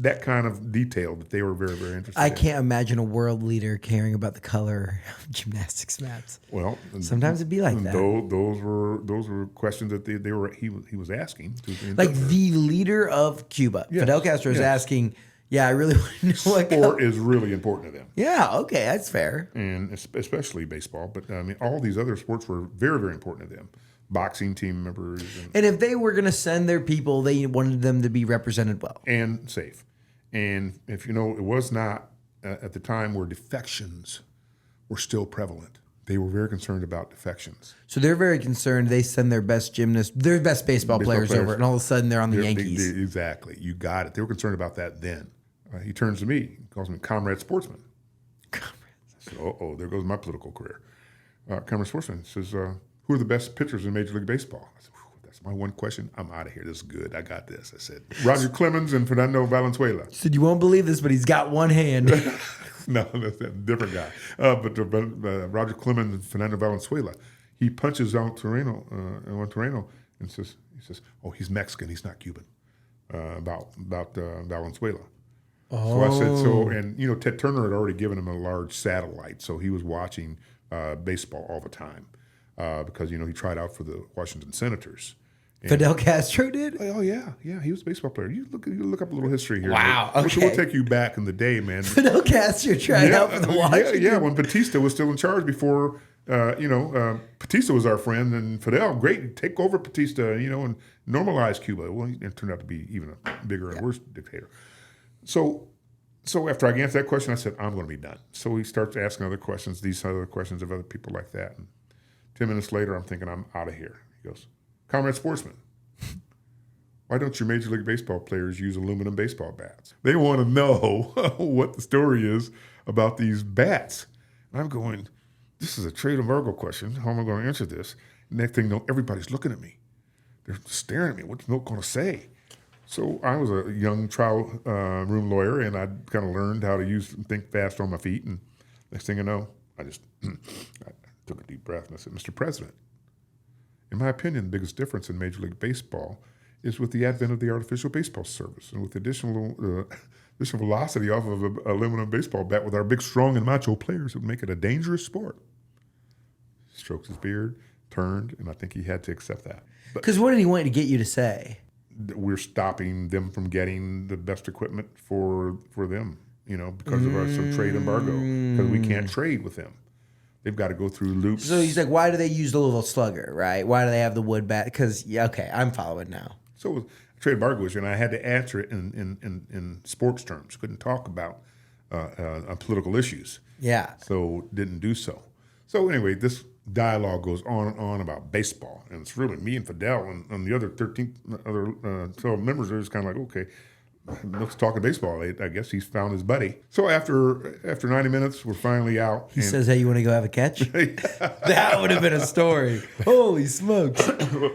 B: that kind of detail that they were very, very interested
A: I
B: in.
A: can't imagine a world leader caring about the color of gymnastics mats.
B: Well,
A: Sometimes it'd be like that.
B: Those were questions that he was asking to the
A: Like
B: interpreter.
A: the leader of Cuba,
B: Yes,
A: Fidel Castro, is
B: yes.
A: asking, yeah, I really want to know what color.
B: Sport is really important to them,
A: Yeah, okay, that's fair.
B: and especially baseball. But I mean, all these other sports were very, very important to them. Boxing team members
A: And if they were going to send their people, they wanted them to be represented well.
B: and safe. And if you know, it was not at the time where defections were still prevalent. They were very concerned about defections.
A: So they're very concerned. They send their best gymnasts, their best baseball players over, and all of a sudden they're on the Yankees.
B: Exactly. You got it. They were concerned about that then. He turns to me, calls me Comrade Sportsman. I said, oh, there goes my political career. Comrade Sportsman says, who are the best pitchers in Major League Baseball? I said, that's my one question. I'm out of here. This is good. I got this. I said, Roger Clemens and Fernando Valenzuela.
A: He said, you won't believe this, but he's got one hand.
B: No, that's a different guy. But Roger Clemens and Fernando Valenzuela, he punches Toreno and he says, oh, he's Mexican. He's not Cuban. About Valenzuela. So I said, and you know, Ted Turner had already given him a large satellite, so he was watching baseball all the time because you know he tried out for the Washington Senators. And
A: Fidel Castro did?
B: oh yeah, he was a baseball player. You look up a little history here.
A: Wow,
B: Okay. We'll
A: okay.
B: take you back in the day, man.
A: Fidel Castro tried out for the Washington.
B: Yeah, when Batista was still in charge before, Batista was our friend, and Fidel, great, take over Batista, you know, and normalize Cuba. Well, it turned out to be even a bigger and worse dictator. So after I answered that question, I said, I'm going to be done. So he starts asking other questions, these other questions of other people like that. And 10 minutes later, I'm thinking, I'm out of here. He goes, Comrade Sportsman, why don't your Major League Baseball players use aluminum baseball bats? They want to know what the story is about these bats. And I'm going, this is a trade embargo question. How am I going to answer this? Next thing you know, everybody's looking at me. They're staring at me. What's Milt going to say? So I was a young trial room lawyer, and I kind of learned how to think fast on my feet. And next thing I know, I took a deep breath and I said, Mr. President, in my opinion, the biggest difference in Major League Baseball is with the advent of the artificial baseball service and with additional velocity off of an aluminum baseball bat with our big, strong, and macho players, it would make it a dangerous sport. He stroked his beard, turned, and I think he had to accept that.
A: Because what did he want to get you to say?
B: We're stopping them from getting the best equipment for them, you know, because of our trade embargo, because we can't trade with them. They've got to go through loops.
A: So he's like, why do they use the little slugger, right? Why do they have the wood bat? Because, yeah, okay, I'm following now.
B: So it was a trade embargo issue, and I had to answer it in sports terms. Couldn't talk about political issues.
A: Yeah.
B: So didn't do so. So anyway, this dialogue goes on and on about baseball, and it's really me and Fidel and the other 12 members are just kind of like, okay, let's talk baseball. I guess he's found his buddy. So after 90 minutes, we're finally out.
A: He says, hey, you want to go have a catch? That would have been a story. Holy smokes.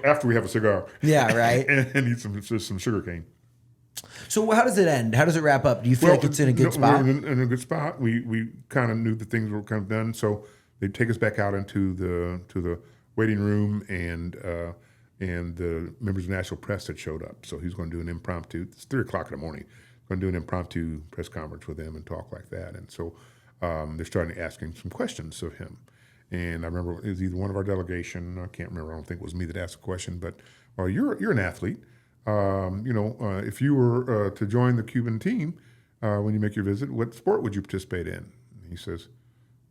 B: After we have a cigar.
A: Yeah, right.
B: and eat some sugar cane.
A: So how does it end? How does it wrap up? Do you feel like it's in a good spot?
B: We're in a good spot. We kind of knew that things were kind of done. So they take us back out into the waiting room, and the members of the national press had showed up. So he's going to do an impromptu. It's 3:00 in the morning. Going to do an impromptu press conference with them and talk like that. And so they're starting asking some questions of him. And I remember it was either one of our delegation. I can't remember. I don't think it was me that asked the question. But you're an athlete. If you were to join the Cuban team when you make your visit, what sport would you participate in? And he says,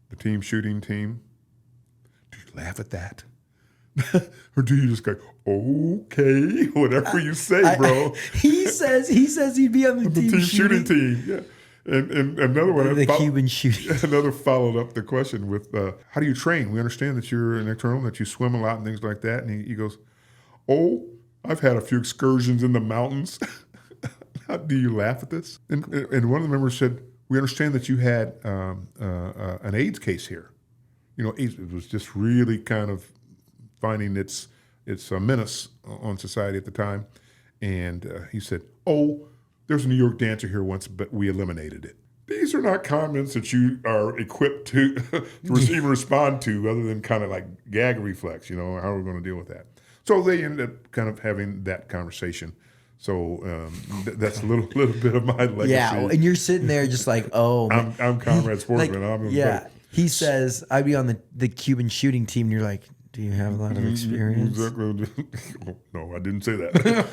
B: the team shooting team. Do you laugh at that? Or do you just go, okay, whatever you say, bro?
A: He says he'd be on the team
B: shooting team. Yeah. And another one.
A: The Cuban shooting.
B: Another followed up the question with, how do you train? We understand that you're an internal, that you swim a lot and things like that. And he goes, oh, I've had a few excursions in the mountains. Do you laugh at this? And one of the members said, we understand that you had an AIDS case here. You know, AIDS, it was just really kind of finding its menace on society at the time. And he said, oh, there's a New York dancer here once, but we eliminated it. These are not comments that you are equipped to even respond to, other than kind of like gag reflex, you know, how are we going to deal with that? So they ended up kind of having that conversation. So that's a little bit of my legacy.
A: Yeah, and you're sitting there just like, oh, man.
B: I'm Conrad Sportsman.
A: Like, he says, I'd be on the Cuban shooting team, and you're like, do you have a lot of experience?
B: No, I didn't say that.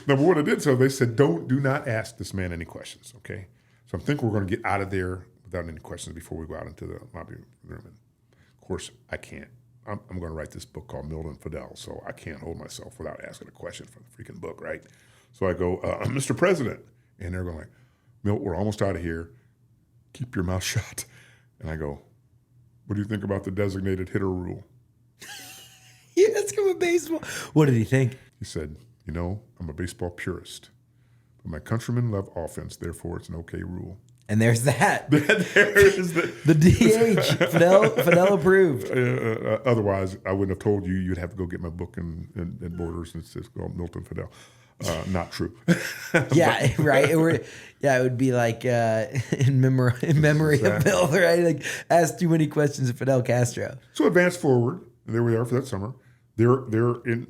B: No, but what I did say, they said, do not ask this man any questions, okay? So I'm thinking we're going to get out of there without any questions before we go out into the lobby room. And of course, I can't. I'm going to write this book called Milt and Fidel, so I can't hold myself without asking a question for the freaking book, right? So I go, Mr. President. And they're going like, Milt, we're almost out of here. Keep your mouth shut. And I go, what do you think about the designated hitter rule?
A: Yeah, that's from a baseball. What did he think?
B: He said, I'm a baseball purist. But my countrymen love offense, therefore it's an okay rule.
A: And there's that.
B: There is
A: the DH. Fidel approved.
B: Otherwise, I wouldn't have told you. You'd have to go get my book in Borders. It's called Milt and Fidel. Not true.
A: Yeah, right. It would be like in memory of Bill, right? Like, ask too many questions of Fidel Castro.
B: So advance forward. There we are for that summer. They're in.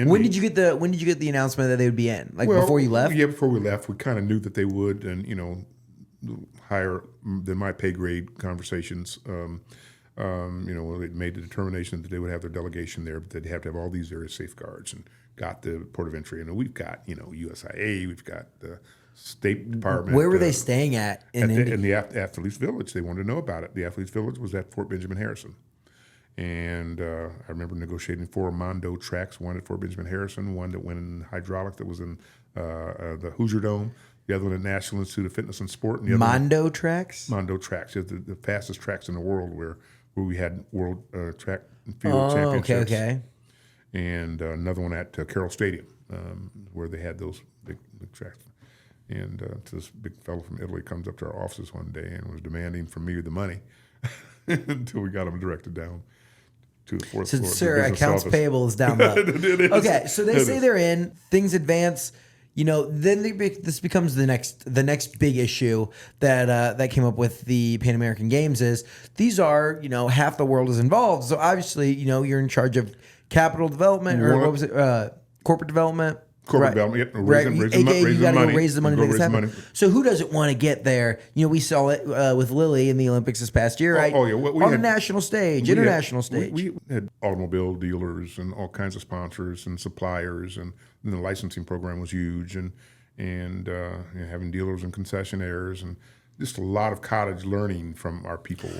A: When did you get the announcement that they would be in? Like, before you left?
B: Yeah, before we left, we kind of knew that they would, and higher than my pay grade conversations. They made the determination that they would have their delegation there, but they'd have to have all these various safeguards, and got the port of entry. And we've got USIA, we've got the State Department.
A: Where were they staying at?
B: In the Athletes Village. They wanted to know about it. The Athletes Village was at Fort Benjamin Harrison. And I remember negotiating 4 Mondo tracks, one at Fort Benjamin Harrison, one that went in hydraulic that was in the Hoosier Dome, the other one at National Institute of Fitness and Sport. And the
A: Mondo tracks?
B: Mondo tracks, the fastest tracks in the world where we had world track and field championships.
A: Okay.
B: And another one at Carroll Stadium where they had those big tracks. And this big fellow from Italy comes up to our offices one day and was demanding from me the money until we got him directed down to the fourth floor.
A: Sir, accounts payable is down low. Okay, so they say they're in, things advance. Then this becomes the next big issue that came up with the Pan American Games is these are, half the world is involved. So obviously, you're in charge of capital development or what was it? Corporate development.
B: Corporate development, yep.
A: Raise the money to make this happen. So who doesn't want to get there? We saw it with Lily in the Olympics this past year, right? On the national stage, international stage.
B: We had automobile dealers and all kinds of sponsors and suppliers, and the licensing program was huge, and having dealers and concessionaires, and just a lot of cottage learning from our people.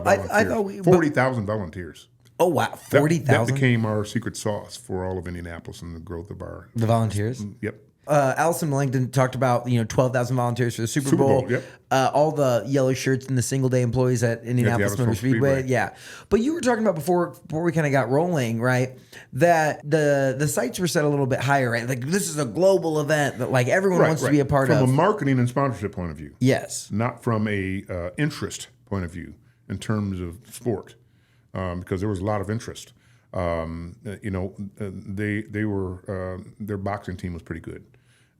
B: I thought 40,000 volunteers.
A: Oh, wow. 40,000?
B: That became our secret sauce for all of Indianapolis and the growth of
A: the volunteers?
B: Yep.
A: Allison Langdon talked about 12,000 volunteers for the Super Bowl.
B: Yep.
A: All the yellow shirts and the single day employees at Indianapolis Motor Speedway. Yeah. But you were talking about before we kind of got rolling, right? That the sights were set a little bit higher, right? Like, this is a global event that everyone wants to be a part of.
B: From a marketing and sponsorship point of view.
A: Yes.
B: Not from a interest point of view in terms of sport. Because there was a lot of interest. They were their boxing team was pretty good.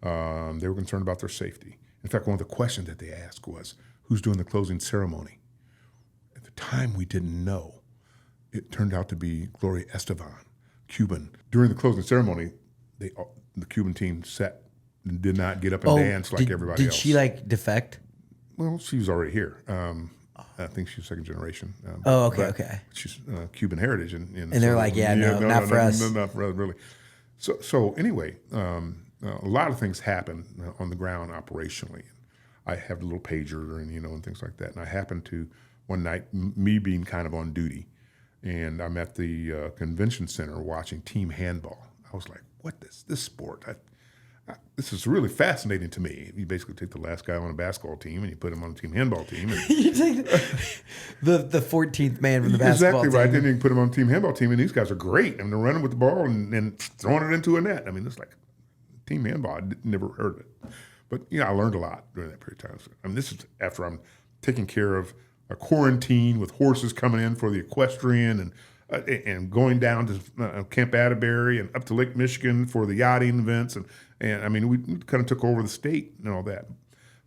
B: They were concerned about their safety. In fact, one of the questions that they asked was, "Who's doing the closing ceremony?" At the time, we didn't know. It turned out to be Gloria Estefan, Cuban. During the closing ceremony, the Cuban team sat and did not get up and dance like everybody else.
A: Did she defect?
B: Well, she was already here. I think she's second generation.
A: Okay.
B: She's Cuban heritage, and
A: they're not for us.
B: Not for us, really. So anyway, a lot of things happen on the ground operationally. I have a little pager and things like that. And I happened to one night, me being kind of on duty, and I'm at the convention center watching team handball. I was like, "What is this sport? This is really fascinating to me." You basically take the last guy on a basketball team and you put him on a team handball team. And
A: you take the 14th man from the basketball team.
B: Exactly right. Then you can put him on a team handball team, and these guys are great. They're running with the ball and throwing it into a net. It's like team handball. I never heard of it. But, I learned a lot during that period of time. This is after I'm taking care of a quarantine with horses coming in for the equestrian and going down to Camp Atterbury and up to Lake Michigan for the yachting events. And we kind of took over the state and all that.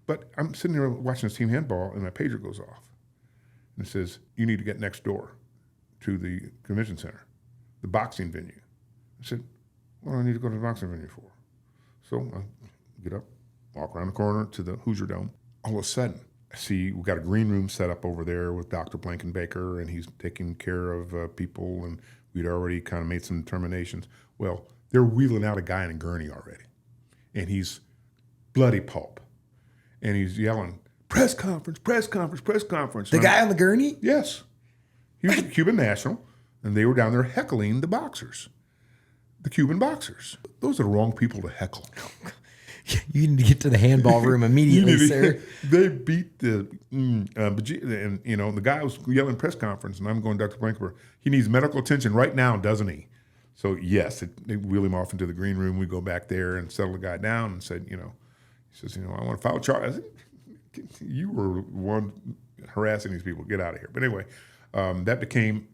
B: But I'm sitting there watching this team handball, and my pager goes off. And it says, "You need to get next door to the convention center, the boxing venue." I said, "What do I need to go to the boxing venue for?" So I get up, walk around the corner to the Hoosier Dome. All of a sudden, I see we got a green room set up over there with Dr. Blankenbaker, and he's taking care of people, and we'd already kind of made some determinations. Well, they're wheeling out a guy in a gurney already, and he's bloody pulp, and he's yelling, press conference, press conference, press conference.
A: The guy on the gurney?
B: Yes. He was a Cuban national, and they were down there heckling the boxers, the Cuban boxers. Those are the wrong people to heckle.
A: You need to get to the handball room immediately, sir.
B: They beat the, and you know, the guy was yelling press conference, and I'm going, Dr. Blankenberg, he needs medical attention right now, doesn't he? So yes, they wheel him off into the green room. We go back there and settle the guy down and said, you know, he says, you know, I want to file a charge. I said, you were one harassing these people. Get out of here. But anyway, that became,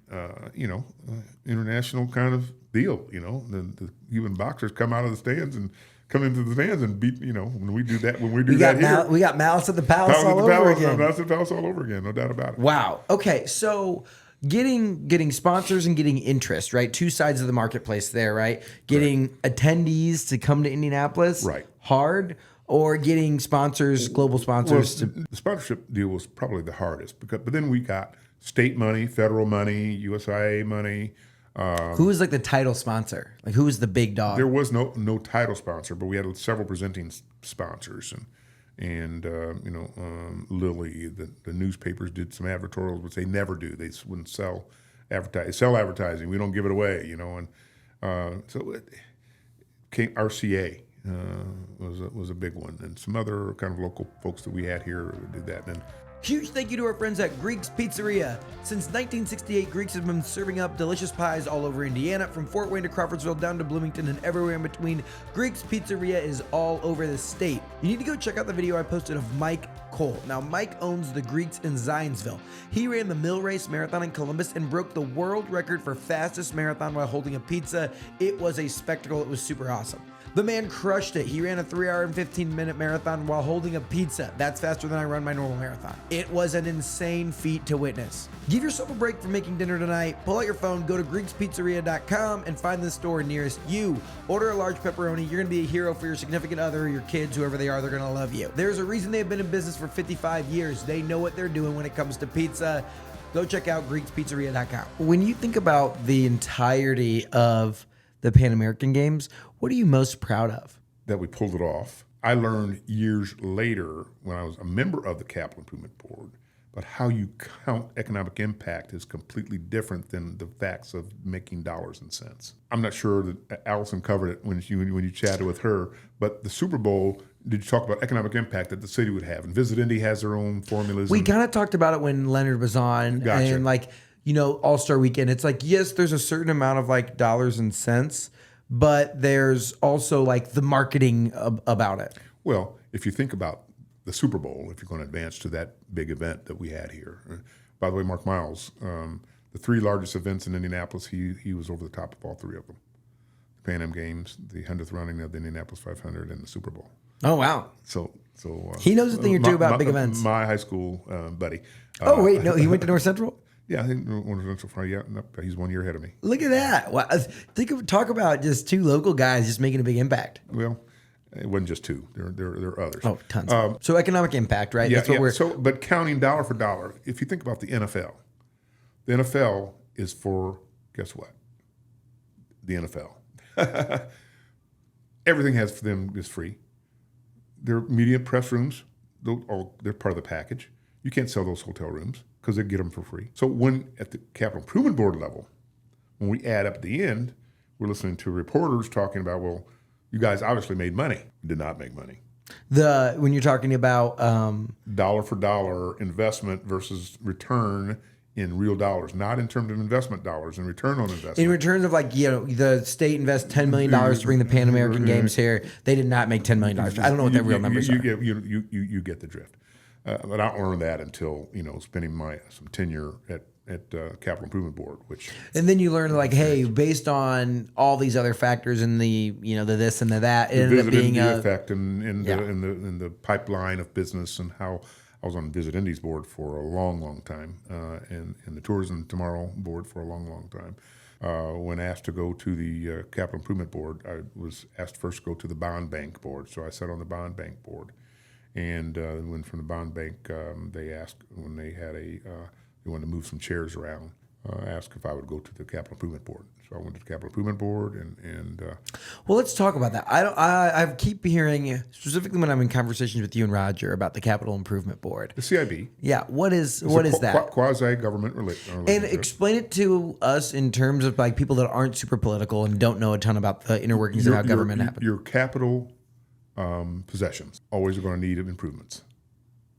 B: international kind of deal. You know, the Cuban boxers come out of the stands and come into the stands and beat. You know, when we do that here,
A: we got Malice at the Palace all over again.
B: Malice at the Palace all over again. No doubt about it.
A: Wow. Okay, so getting sponsors and getting interest, right? Two sides of the marketplace there, right? Getting attendees to come to Indianapolis,
B: right?
A: Hard. Or getting sponsors, global sponsors.
B: The sponsorship deal was probably the hardest, but then we got state money, federal money, USIA money.
A: Who was like the title sponsor? Like who was the big dog?
B: There was no title sponsor, but we had several presenting sponsors, and Lilly, the newspapers did some advertorials, which they never do. They wouldn't sell advertising. We don't give it away, you know, and so it came RCA. Was a big one, and some other kind of local folks that we had here did that. And
A: huge thank you to our friends at Greek's Pizzeria. Since 1968, Greeks have been serving up delicious pies all over Indiana, from Fort Wayne to Crawfordsville down to Bloomington and everywhere in between. Greek's Pizzeria is all over the state. You need to go check out the video I posted of Mike Cole. Now, Mike owns the Greeks in Zionsville. He ran the Mill Race Marathon in Columbus and broke the world record for fastest marathon while holding a pizza. It was a spectacle. It was super awesome. The man crushed it. He ran a 3-hour and 15-minute marathon while holding a pizza. That's faster than I run my normal marathon. It was an insane feat to witness. Give yourself a break from making dinner tonight. Pull out your phone, go to GreeksPizzeria.com and find the store nearest you. Order a large pepperoni. You're going to be a hero for your significant other, your kids, whoever they are. They're going to love you. There's a reason they've been in business for 55 years. They know what they're doing when it comes to pizza. Go check out GreeksPizzeria.com. When you think about the entirety of the Pan American Games, what are you most proud of?
B: That we pulled it off. I learned years later when I was a member of the Capital Improvement Board, but how you count economic impact is completely different than the facts of making dollars and cents. I'm not sure that Allison covered it when you chatted with her, but the Super Bowl, did you talk about economic impact that the city would have? And Visit Indy has their own formulas.
A: We kind of talked about it when Leonard was on.
B: Gotcha.
A: And like, you know, All-Star Weekend, it's like, yes, there's a certain amount of like dollars and cents, but there's also like the marketing about it.
B: Well, if you think about the Super Bowl, if you're going to advance to that big event that we had here. By the way, Mark Miles, the three largest events in Indianapolis, he was over the top of all three of them. The Pan Am Games, the 100th running of the Indianapolis 500, and the Super Bowl.
A: Oh, wow.
B: So
A: he knows a thing or two about big events.
B: My high school buddy.
A: Oh, wait, no, he went to North Central?
B: Yeah, I think North Central Friday. Yeah, no, he's 1 year ahead of me.
A: Look at that. Wow. Talk about just two local guys just making a big impact.
B: Well, it wasn't just two. There are others.
A: Oh, tons. So economic impact, right?
B: Yeah,
A: That's what
B: we're. But counting dollar for dollar, if you think about the NFL is for, guess what? The NFL. Everything has for them is free. Their media press rooms, they're part of the package. You can't sell those hotel rooms because they get them for free. So when at the Capital Improvement Board level, when we add up at the end, we're listening to reporters talking about, well, you guys obviously made money. You did not make money.
A: When you're talking about
B: dollar for dollar investment versus return in real dollars, not in terms of investment dollars, in return on investment.
A: In returns of like, you know, the state invests $10 million to bring the Pan American Games here. They did not make $10 million. I don't know what their real numbers are.
B: You get the drift. But I don't learn that until, spending some tenure at Capital Improvement Board,
A: and then you learn like, hey, based on all these other factors and the this and the that, it ended up being
B: the effect in the pipeline of business, and how I was on Visit Indy's board for a long, long time, and the Tourism Tomorrow board for a long, long time. When asked to go to the Capital Improvement Board, I was asked first to go to the Bond Bank Board. So I sat on the Bond Bank Board. And when from the Bond Bank, they asked when they had they wanted to move some chairs around, asked if I would go to the Capital Improvement Board. So I went to the Capital Improvement Board, and
A: well, let's talk about that. I keep hearing, specifically when I'm in conversations with you and Roger, about the Capital Improvement Board.
B: the CIB.
A: Yeah, what is that?
B: Quasi-government relationship.
A: And explain it to us in terms of like people that aren't super political and don't know a ton about the inner workings of how government happens.
B: Your capital possessions always are going to need improvements.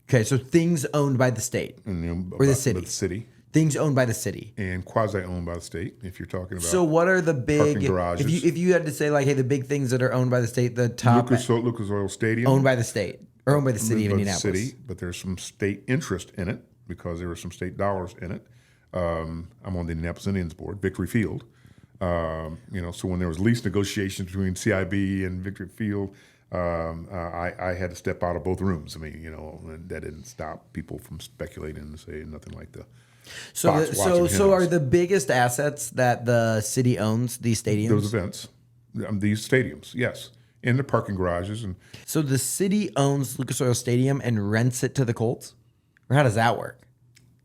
A: Okay, so things owned by the state or the city.
B: The city.
A: Things owned by the city
B: And quasi-owned by the state, if you're talking about.
A: So what are the big,
B: parking garages.
A: if you had to say like, hey, the big things that are owned by the state, the top
B: Lucas Oil Stadium.
A: owned by the state or owned by the city of
B: By the
A: Indianapolis?
B: city, but there's some state interest in it because there were some state dollars in it. I'm on the Indianapolis Indians board, Victory Field. So when there was lease negotiations between CIB and Victory Field, I had to step out of both rooms. I mean, and that didn't stop people from speculating and saying nothing like the.
A: So are the biggest assets that the city owns these stadiums?
B: Those events, these stadiums, yes, and the parking garages, and
A: so the city owns Lucas Oil Stadium and rents it to the Colts, or how does that work?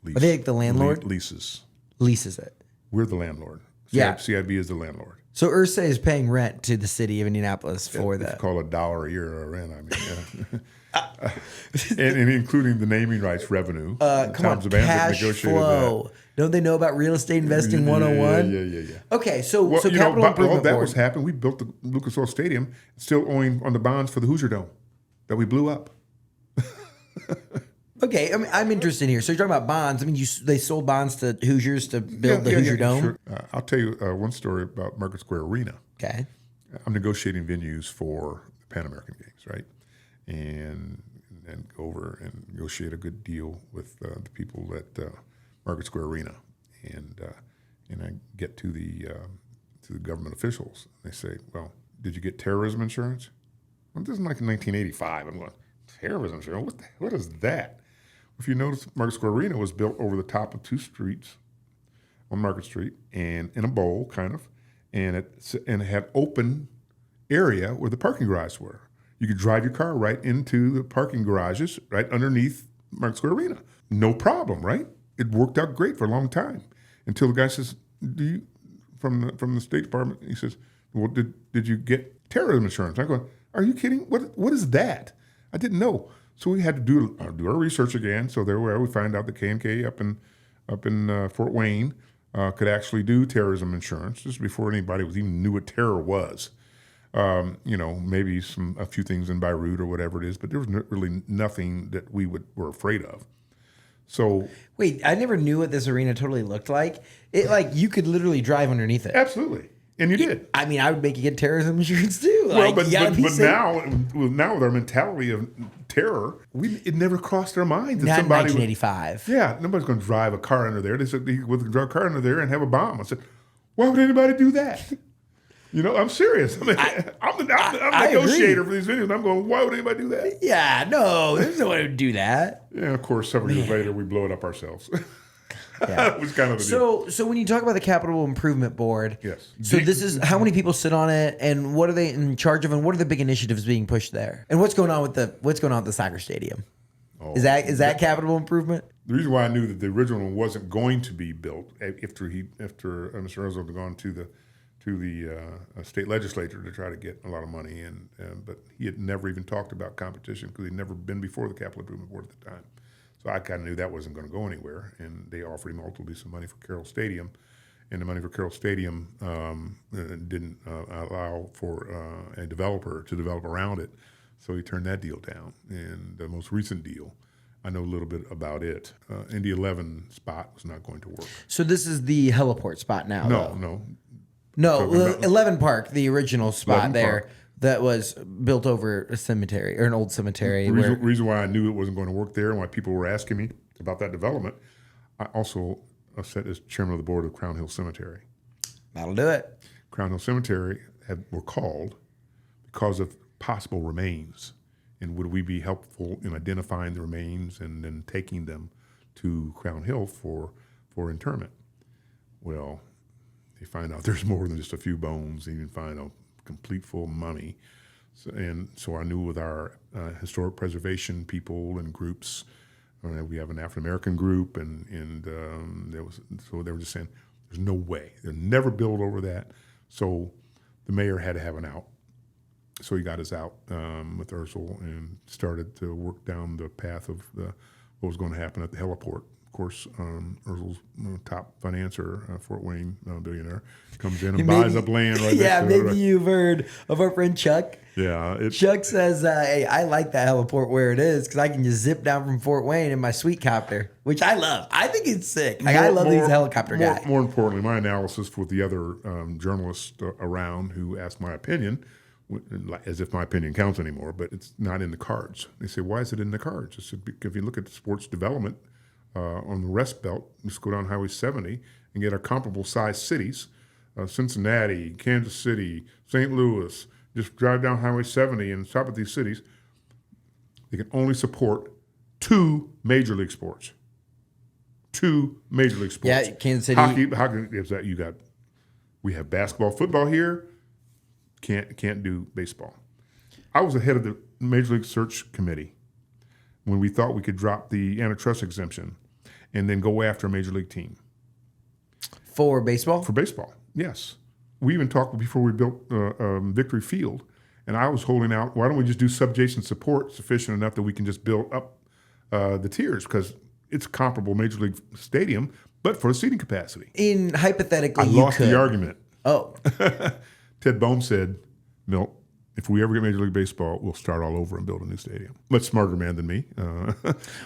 A: Are they like the landlord?
B: Leases.
A: Leases it.
B: We're the landlord.
A: Yeah.
B: CIB is the landlord.
A: So Ursa is paying rent to the city of Indianapolis for that.
B: It's called $1 a year a rent. I mean, and including the naming rights revenue.
A: Come on, cash flow. Don't they know about real estate investing 101?
B: Yeah.
A: Okay, so Capital Improvement
B: all that
A: Board.
B: was happening. We built the Lucas Oil Stadium, still owing on the bonds for the Hoosier Dome that we blew up.
A: Okay, I mean, I'm interested here. So you're talking about bonds. I mean, they sold bonds to Hoosiers to build the Hoosier Dome?
B: Sure. I'll tell you one story about Market Square Arena.
A: Okay.
B: I'm negotiating venues for the Pan American Games, right? And go over and negotiate a good deal with the people at Market Square Arena. And I get to the government officials. They say, well, did you get terrorism insurance? Well, this is like in 1985. I'm going, terrorism insurance? What is that? If you notice, Market Square Arena was built over the top of two streets on Market Street and in a bowl, kind of, and it had open area where the parking garages were. You could drive your car right into the parking garages right underneath Market Square Arena. No problem, right? It worked out great for a long time until the guy says, "Do you from the State Department?" He says, "Well, did you get terrorism insurance?" I'm going, "Are you kidding? What is that? I didn't know." So we had to do our research again. So there we find out that K&K up in Fort Wayne could actually do terrorism insurance. This is before anybody even knew what terror was. Maybe a few things in Beirut or whatever it is, but there was really nothing that we were afraid of. So
A: wait, I never knew what this arena totally looked like. It you could literally drive underneath it.
B: Absolutely. And you did.
A: I mean, I would make you get terrorism insurance too.
B: Well, but now with our mentality of terror, it never crossed our minds that
A: Not
B: somebody
A: in 1985.
B: Yeah, nobody's going to drive a car under there. They said they would drive a car under there and have a bomb. I said, why would anybody do that? I'm serious. I mean, I'm the negotiator for these videos. I'm going, why would anybody do that?
A: Yeah, no, there's no way to do that.
B: Yeah, of course, several years later, we blow it up ourselves.
A: Yeah.
B: It was kind of the deal.
A: So when you talk about the Capital Improvement Board,
B: yes.
A: So this is how many people sit on it, and what are they in charge of, and what are the big initiatives being pushed there, and what's going on with the soccer stadium? Is that capital improvement?
B: The reason why I knew that the original one wasn't going to be built after Mr. Roosevelt had gone to the state legislature to try to get a lot of money, but he had never even talked about competition because he'd never been before the Capital Improvement Board at the time. So I kind of knew that wasn't going to go anywhere, and they offered him ultimately some money for Carroll Stadium, and the money for Carroll Stadium didn't allow for a developer to develop around it, so he turned that deal down. And the most recent deal, I know a little bit about it. Indy 11 spot was not going to work.
A: So this is the heliport spot now?
B: No.
A: 11 Park, the original spot there.
B: Park.
A: That was built over a cemetery or an old cemetery.
B: The reason why I knew it wasn't going to work there and why people were asking me about that development, I also sat as chairman of the board of Crown Hill Cemetery.
A: That'll do it.
B: Crown Hill Cemetery were called because of possible remains. And would we be helpful in identifying the remains and then taking them to Crown Hill for interment? Well, They find out there's more than just a few bones. They even find a complete full mummy. So I knew with our historic preservation people and groups, we have an African American group, and they were just saying, there's no way. They'll never build over that. So the mayor had to have an out. So he got us out with Ursel and started to work down the path of what was going to happen at the heliport. Of course, Ursel's top financier, Fort Wayne billionaire, comes in and buys up land right
A: yeah,
B: next to
A: maybe you've heard of our friend Chuck.
B: Yeah.
A: Chuck says, hey, I like that heliport where it is because I can just zip down from Fort Wayne in my sweet copter, which I love. I think it's sick. I love these helicopter guys.
B: More importantly, my analysis with the other journalists around who asked my opinion, as if my opinion counts anymore, but it's not in the cards. They say, why is it in the cards? I said, if you look at sports development on the Rust Belt, just go down Highway 70 and get our comparable sized cities, Cincinnati, Kansas City, St. Louis. Just drive down Highway 70 and stop at these cities. They can only support 2 major league sports. 2 major league sports.
A: Yeah, Kansas City.
B: Hockey is that you got. We have basketball, football here. Can't do baseball. I was the head of the Major League Search Committee when we thought we could drop the antitrust exemption and then go after a major league team.
A: For baseball?
B: For baseball, yes. We even talked before we built Victory Field, and I was holding out, why don't we just do subjacent support sufficient enough that we can just build up the tiers, because it's a comparable major league stadium, but for the seating capacity.
A: Hypothetically,
B: I lost the argument.
A: Oh.
B: Ted Bohm said, Milt, if we ever get Major League Baseball, we'll start all over and build a new stadium. Much smarter man than me.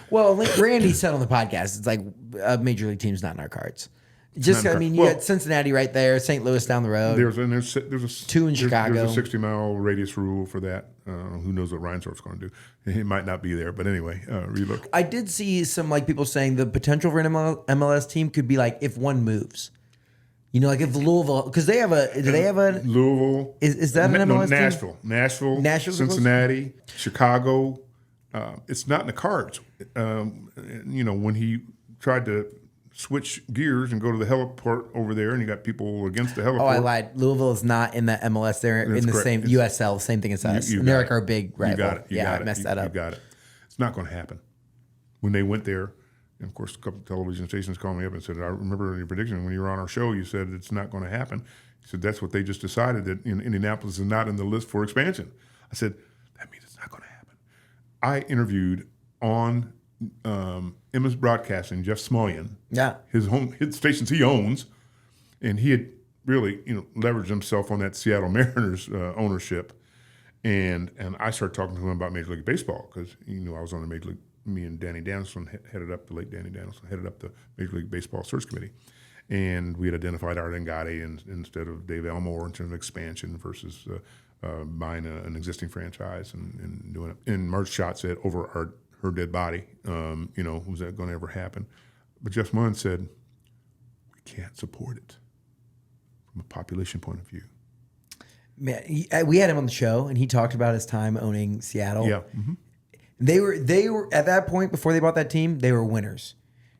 A: Well, like Randy said on the podcast, it's like a major league team's not in our cards. Just, I mean, you got Cincinnati right there, St. Louis down the road.
B: There's
A: 2 in Chicago.
B: There's a 60-mile radius rule for that. Who knows what Reinsdorf's going to do? He might not be there, but anyway, relook.
A: I did see some like people saying the potential for an MLS team could be like if one moves. You know, like if Louisville, because they have a, do they have a
B: Louisville?
A: Is that an MLS
B: team? Nashville, Cincinnati, Chicago. It's not in the cards. You know, when he tried to switch gears and go to the heliport over there, and you got people against the heliport.
A: Oh, I lied. Louisville is not in the MLS. They're in the same USL, same thing as us. And they're like our big rival.
B: You got it.
A: I messed that up.
B: You got it. It's not going to happen. When they went there, and of course, a couple of television stations called me up and said, I remember your prediction when you were on our show, you said it's not going to happen. He said, that's what they just decided, that Indianapolis is not in the list for expansion. I said, that means it's not going to happen. I interviewed on Emma's Broadcasting, Jeff Smulyan, his stations he owns, and he had really leveraged himself on that Seattle Mariners ownership. And I started talking to him about Major League Baseball because he knew I was on the Major League. Me and Danny Danielson headed up, the late Danny Danielson headed up the Major League Baseball Search Committee. And we had identified Art Engadi instead of Dave Elmore in terms of expansion versus buying an existing franchise and doing it. And Marge Schott said, over her dead body, was that going to ever happen? But Jeff Munn said, we can't support it from a population point of view.
A: Man, we had him on the show, and he talked about his time owning Seattle.
B: Yeah. Mm-hmm.
A: They were at that point before they bought that team, they were winners.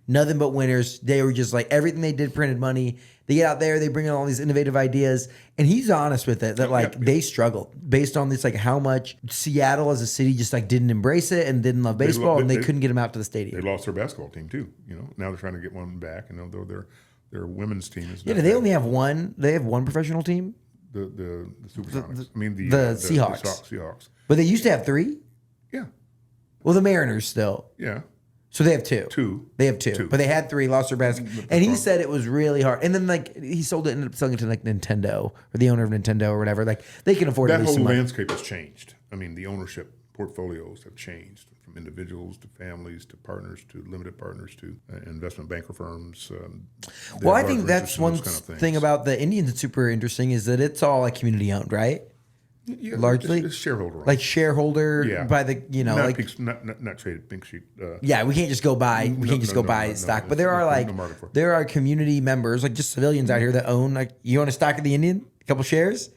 A: Nothing but winners. They were just like everything they did printed money. They get out there, they bring in all these innovative ideas. And he's honest with it that they struggled based on this, like how much Seattle as a city just like didn't embrace it and didn't love baseball, and they couldn't get them out to the stadium.
B: They lost their basketball team too. Now they're trying to get one back, and although their women's team is
A: they only have one. They have one professional team.
B: The Supersonics.
A: The Seahawks.
B: Seahawks.
A: But they used to have 3.
B: Yeah.
A: Well, the Mariners still.
B: Yeah.
A: So they have 2. They have 2. But they had 3, lost their best. And he said it was really hard. And then he ended up selling it to Nintendo or the owner of Nintendo or whatever. Like they can afford
B: that
A: to lose some
B: whole
A: money.
B: landscape has changed. I mean, the ownership portfolios have changed from individuals to families to partners to limited partners to investment banker firms.
A: Well, I think that's one thing about the Indians that's super interesting is that it's all like community owned, right?
B: Yeah,
A: largely
B: it's shareholder,
A: like shareholder by the
B: not traded pink sheet.
A: Yeah, we can't just go buy stock, but there are community members like just civilians out here that own you own a stock of the Indian, a couple shares.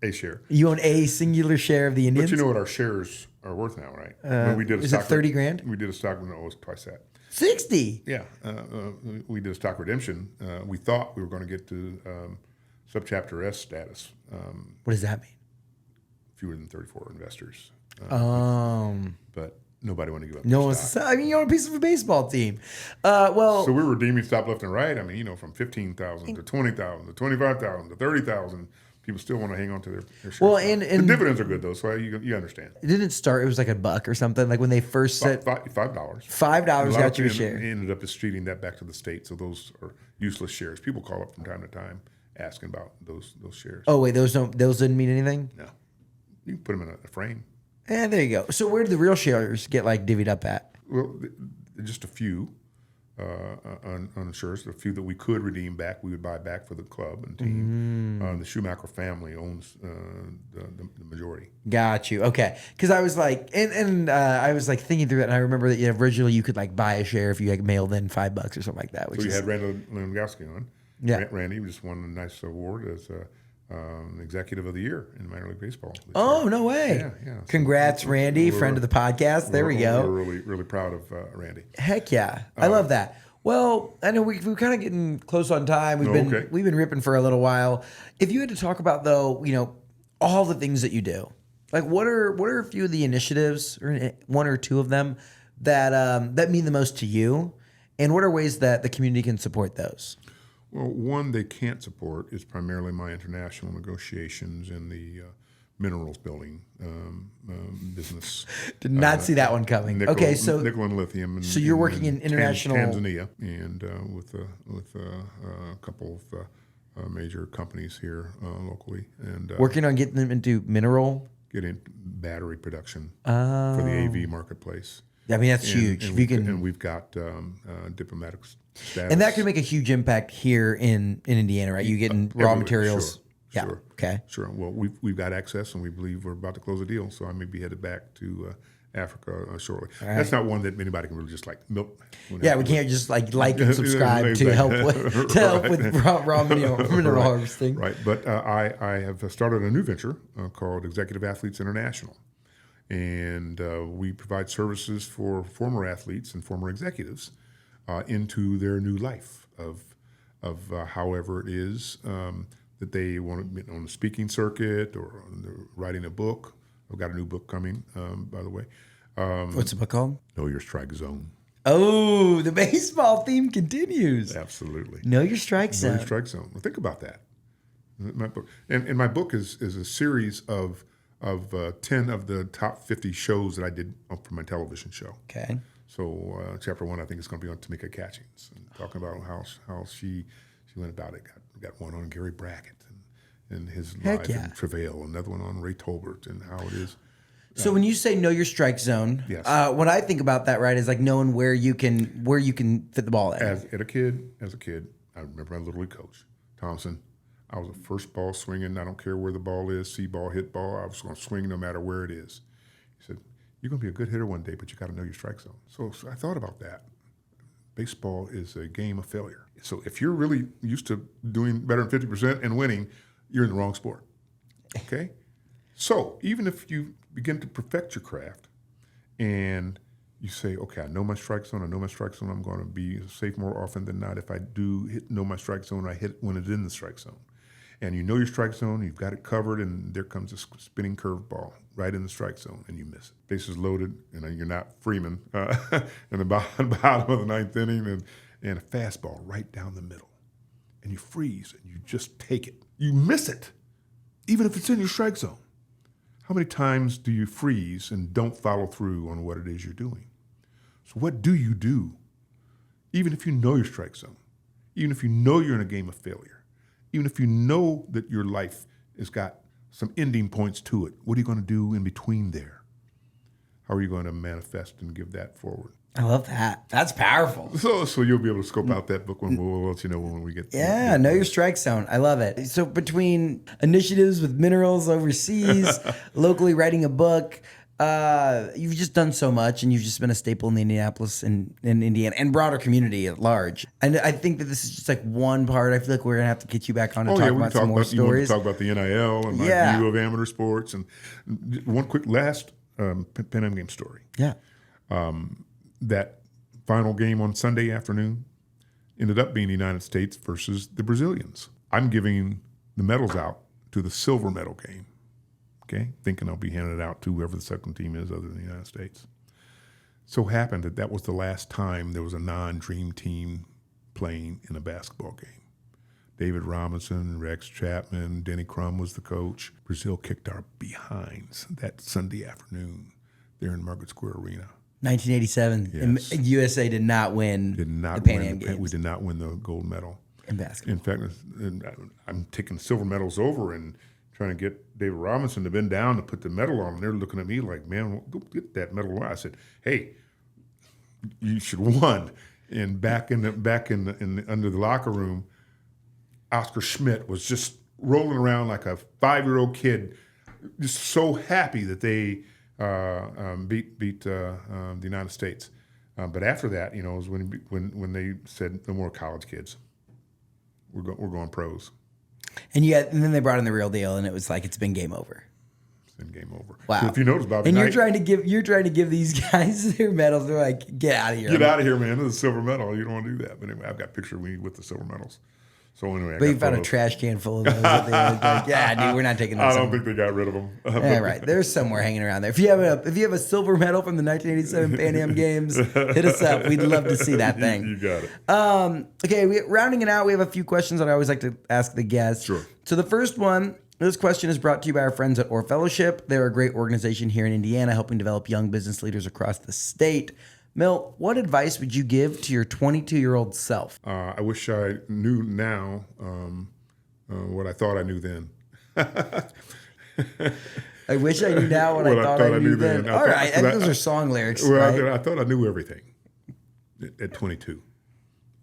B: A share.
A: You own a singular share of the Indians?
B: But you know what our shares are worth now, right? When we did a
A: is it
B: stock
A: 30 grand?
B: We did a stock, no, it was twice that.
A: 60?
B: Yeah. We did a stock redemption. We thought we were going to get to subchapter S status.
A: What does that mean?
B: Fewer than 34 investors. But nobody wanted to give up.
A: No
B: their
A: one's.
B: stock.
A: I mean, you're on a piece of a baseball team. Well,
B: So we were redeeming stock left and right. I mean, from 15,000 to 20,000 to 25,000 to 30,000. People still want to hang on to their shares.
A: Well, and
B: the dividends are good though, so you understand.
A: it didn't start. It was like $1 or something. Like when they first said
B: $5.
A: $5 got you a share.
B: Ended up distributing that back to the state. So those are useless shares. People call up from time to time asking about those shares.
A: Oh wait, those didn't mean anything.
B: No, you can put them in a frame.
A: Yeah, there you go. So where did the real shares get like divvied up at?
B: Well, just a few on shares. A few that we could redeem back, we would buy back for the club and team. The Schumacher family owns the majority.
A: Got you. Okay, because I was like, I was like thinking through it, and I remember that originally you could like buy a share if you like mailed in $5 or something like that. Which
B: So you had Randall Lewandowski on.
A: Yeah.
B: Randy just won a nice award as Executive of the Year in minor league baseball.
A: Oh, no way.
B: Yeah. So
A: Congrats, Randy, friend of the podcast. There we go.
B: We're really, really proud of Randy.
A: Heck yeah. I love that. Well, I know we're kind of getting close on time. We've been ripping for a little while. If you had to talk about though, all the things that you do, like what are a few of the initiatives or one or two of them that mean the most to you? And what are ways that the community can support those?
B: Well, one they can't support is primarily my international negotiations in the minerals building business.
A: Did not see that one coming.
B: Nickel,
A: okay, so
B: nickel and lithium.
A: So you're working in international
B: Tanzania and with a couple of major companies here locally, and
A: working on getting them into
B: getting battery production for the AV marketplace.
A: I mean, that's huge.
B: And,
A: If you can,
B: and we've got diplomatic status.
A: and that could make a huge impact here in Indiana, right? You getting raw materials.
B: Sure,
A: yeah.
B: sure.
A: Okay.
B: Sure. Well, we've got access, and we believe we're about to close a deal. So I may be headed back to Africa shortly.
A: Right.
B: That's not one that anybody can really just like milk.
A: Yeah, we can't just like and subscribe to help with raw mineral harvesting.
B: Right. But I have started a new venture called Executive Athletes International. And we provide services for former athletes and former executives into their new life of however it is that they want to be on the speaking circuit or writing a book. I've got a new book coming, by the way.
A: What's the book called?
B: Know Your Strike Zone.
A: Oh, the baseball theme continues.
B: Absolutely.
A: Know Your Strike Zone.
B: Know Your Strike Zone. Well, think about that. My book, and my book is a series of 10 of the top 50 shows that I did for my television show.
A: Okay.
B: So chapter 1, I think, is going to be on Tamika Catchings, and talking about how she went about it. Got one on Gary Brackett and his
A: Heck
B: life
A: yeah.
B: and travail, another one on Ray Tolbert and how it is.
A: So when you say know your strike zone,
B: Yes.
A: What I think about that, right, is like knowing where you can fit the ball in.
B: As a kid, I remember my little league coach, Thompson. I was a first ball swinging. I don't care where the ball is, see ball, hit ball. I was going to swing no matter where it is. He said, "You're going to be a good hitter one day, but you got to know your strike zone." So I thought about that. Baseball is a game of failure. So if you're really used to doing better than 50% and winning, you're in the wrong sport. Okay? So even if you begin to perfect your craft and you say, okay, I know my strike zone, I'm going to be safe more often than not. If I do know my strike zone, I hit when it's in the strike zone. And you know your strike zone, you've got it covered, and there comes a spinning curveball right in the strike zone, and you miss it. Bases loaded, and you're not Freeman in the bottom of the ninth inning, and a fastball right down the middle. And you freeze, and you just take it. You miss it, even if it's in your strike zone. How many times do you freeze and don't follow through on what it is you're doing? So what do you do, even if you know your strike zone, even if you know you're in a game of failure? Even if you know that your life has got some ending points to it, what are you going to do in between there? How are you going to manifest and give that forward?
A: I love that. That's powerful.
B: So you'll be able to scope out that book when we'll let you know when we get.
A: Yeah, know your strike zone. I love it. So between initiatives with minerals overseas, locally writing a book, You've just done so much, and you've just been a staple in the Indianapolis and in Indiana and broader community at large. And I think that this is just like one part. I feel like we're gonna have to get you back on to talk about some more stories.
B: You want to talk about the NIL and my view of amateur sports, and one quick last Pan Am game story.
A: Yeah,
B: that final game on Sunday afternoon ended up being the United States versus the Brazilians. I'm giving the medals out to the silver medal game. Okay, thinking I'll be handing it out to whoever the second team is other than the United States. So happened that was the last time there was a non-dream team playing in a basketball game. David Robinson, Rex Chapman, Denny Crum was the coach. Brazil kicked our behinds that Sunday afternoon there in Margaret Square Arena.
A: 1987.
B: Yes.
A: USA did not win the Pan Am Games.
B: We did not win the gold medal.
A: In basketball.
B: In fact, I'm taking silver medals over and trying to get David Robinson to bend down to put the medal on. And they're looking at me like, man, go get that medal. I said, hey, you should have won. And back in under the locker room, Oscar Schmidt was just rolling around like a 5-year-old kid, just so happy that they beat the United States. But after that, it was when they said no more college kids. We're going pros.
A: And then they brought in the real deal, and it was like it's been game over.
B: It's been game over.
A: Wow!
B: So if you notice, Bobby,
A: and you're trying to give these guys their medals. They're like, get out of here!
B: Get out of here, man! This is a silver medal. You don't want to do that. But anyway, I've got a picture of me with the silver medals. So anyway,
A: but you found a trash can full of those. That they were like, yeah, dude, we're not taking those.
B: I don't think they got rid of them.
A: Yeah, right. They're somewhere hanging around there. If you have a silver medal from the 1987 Pan Am Games, hit us up. We'd love to see that thing.
B: You got it.
A: Okay, rounding it out, we have a few questions that I always like to ask the guests.
B: Sure.
A: So the first one, this question is brought to you by our friends at Orr Fellowship. They're a great organization here in Indiana, helping develop young business leaders across the state. Milt, what advice would you give to your 22-year-old self?
B: I wish I knew now what I thought I knew then.
A: I wish I knew now what I thought I knew then. All right, those are song lyrics, right?
B: I thought I knew everything at 22.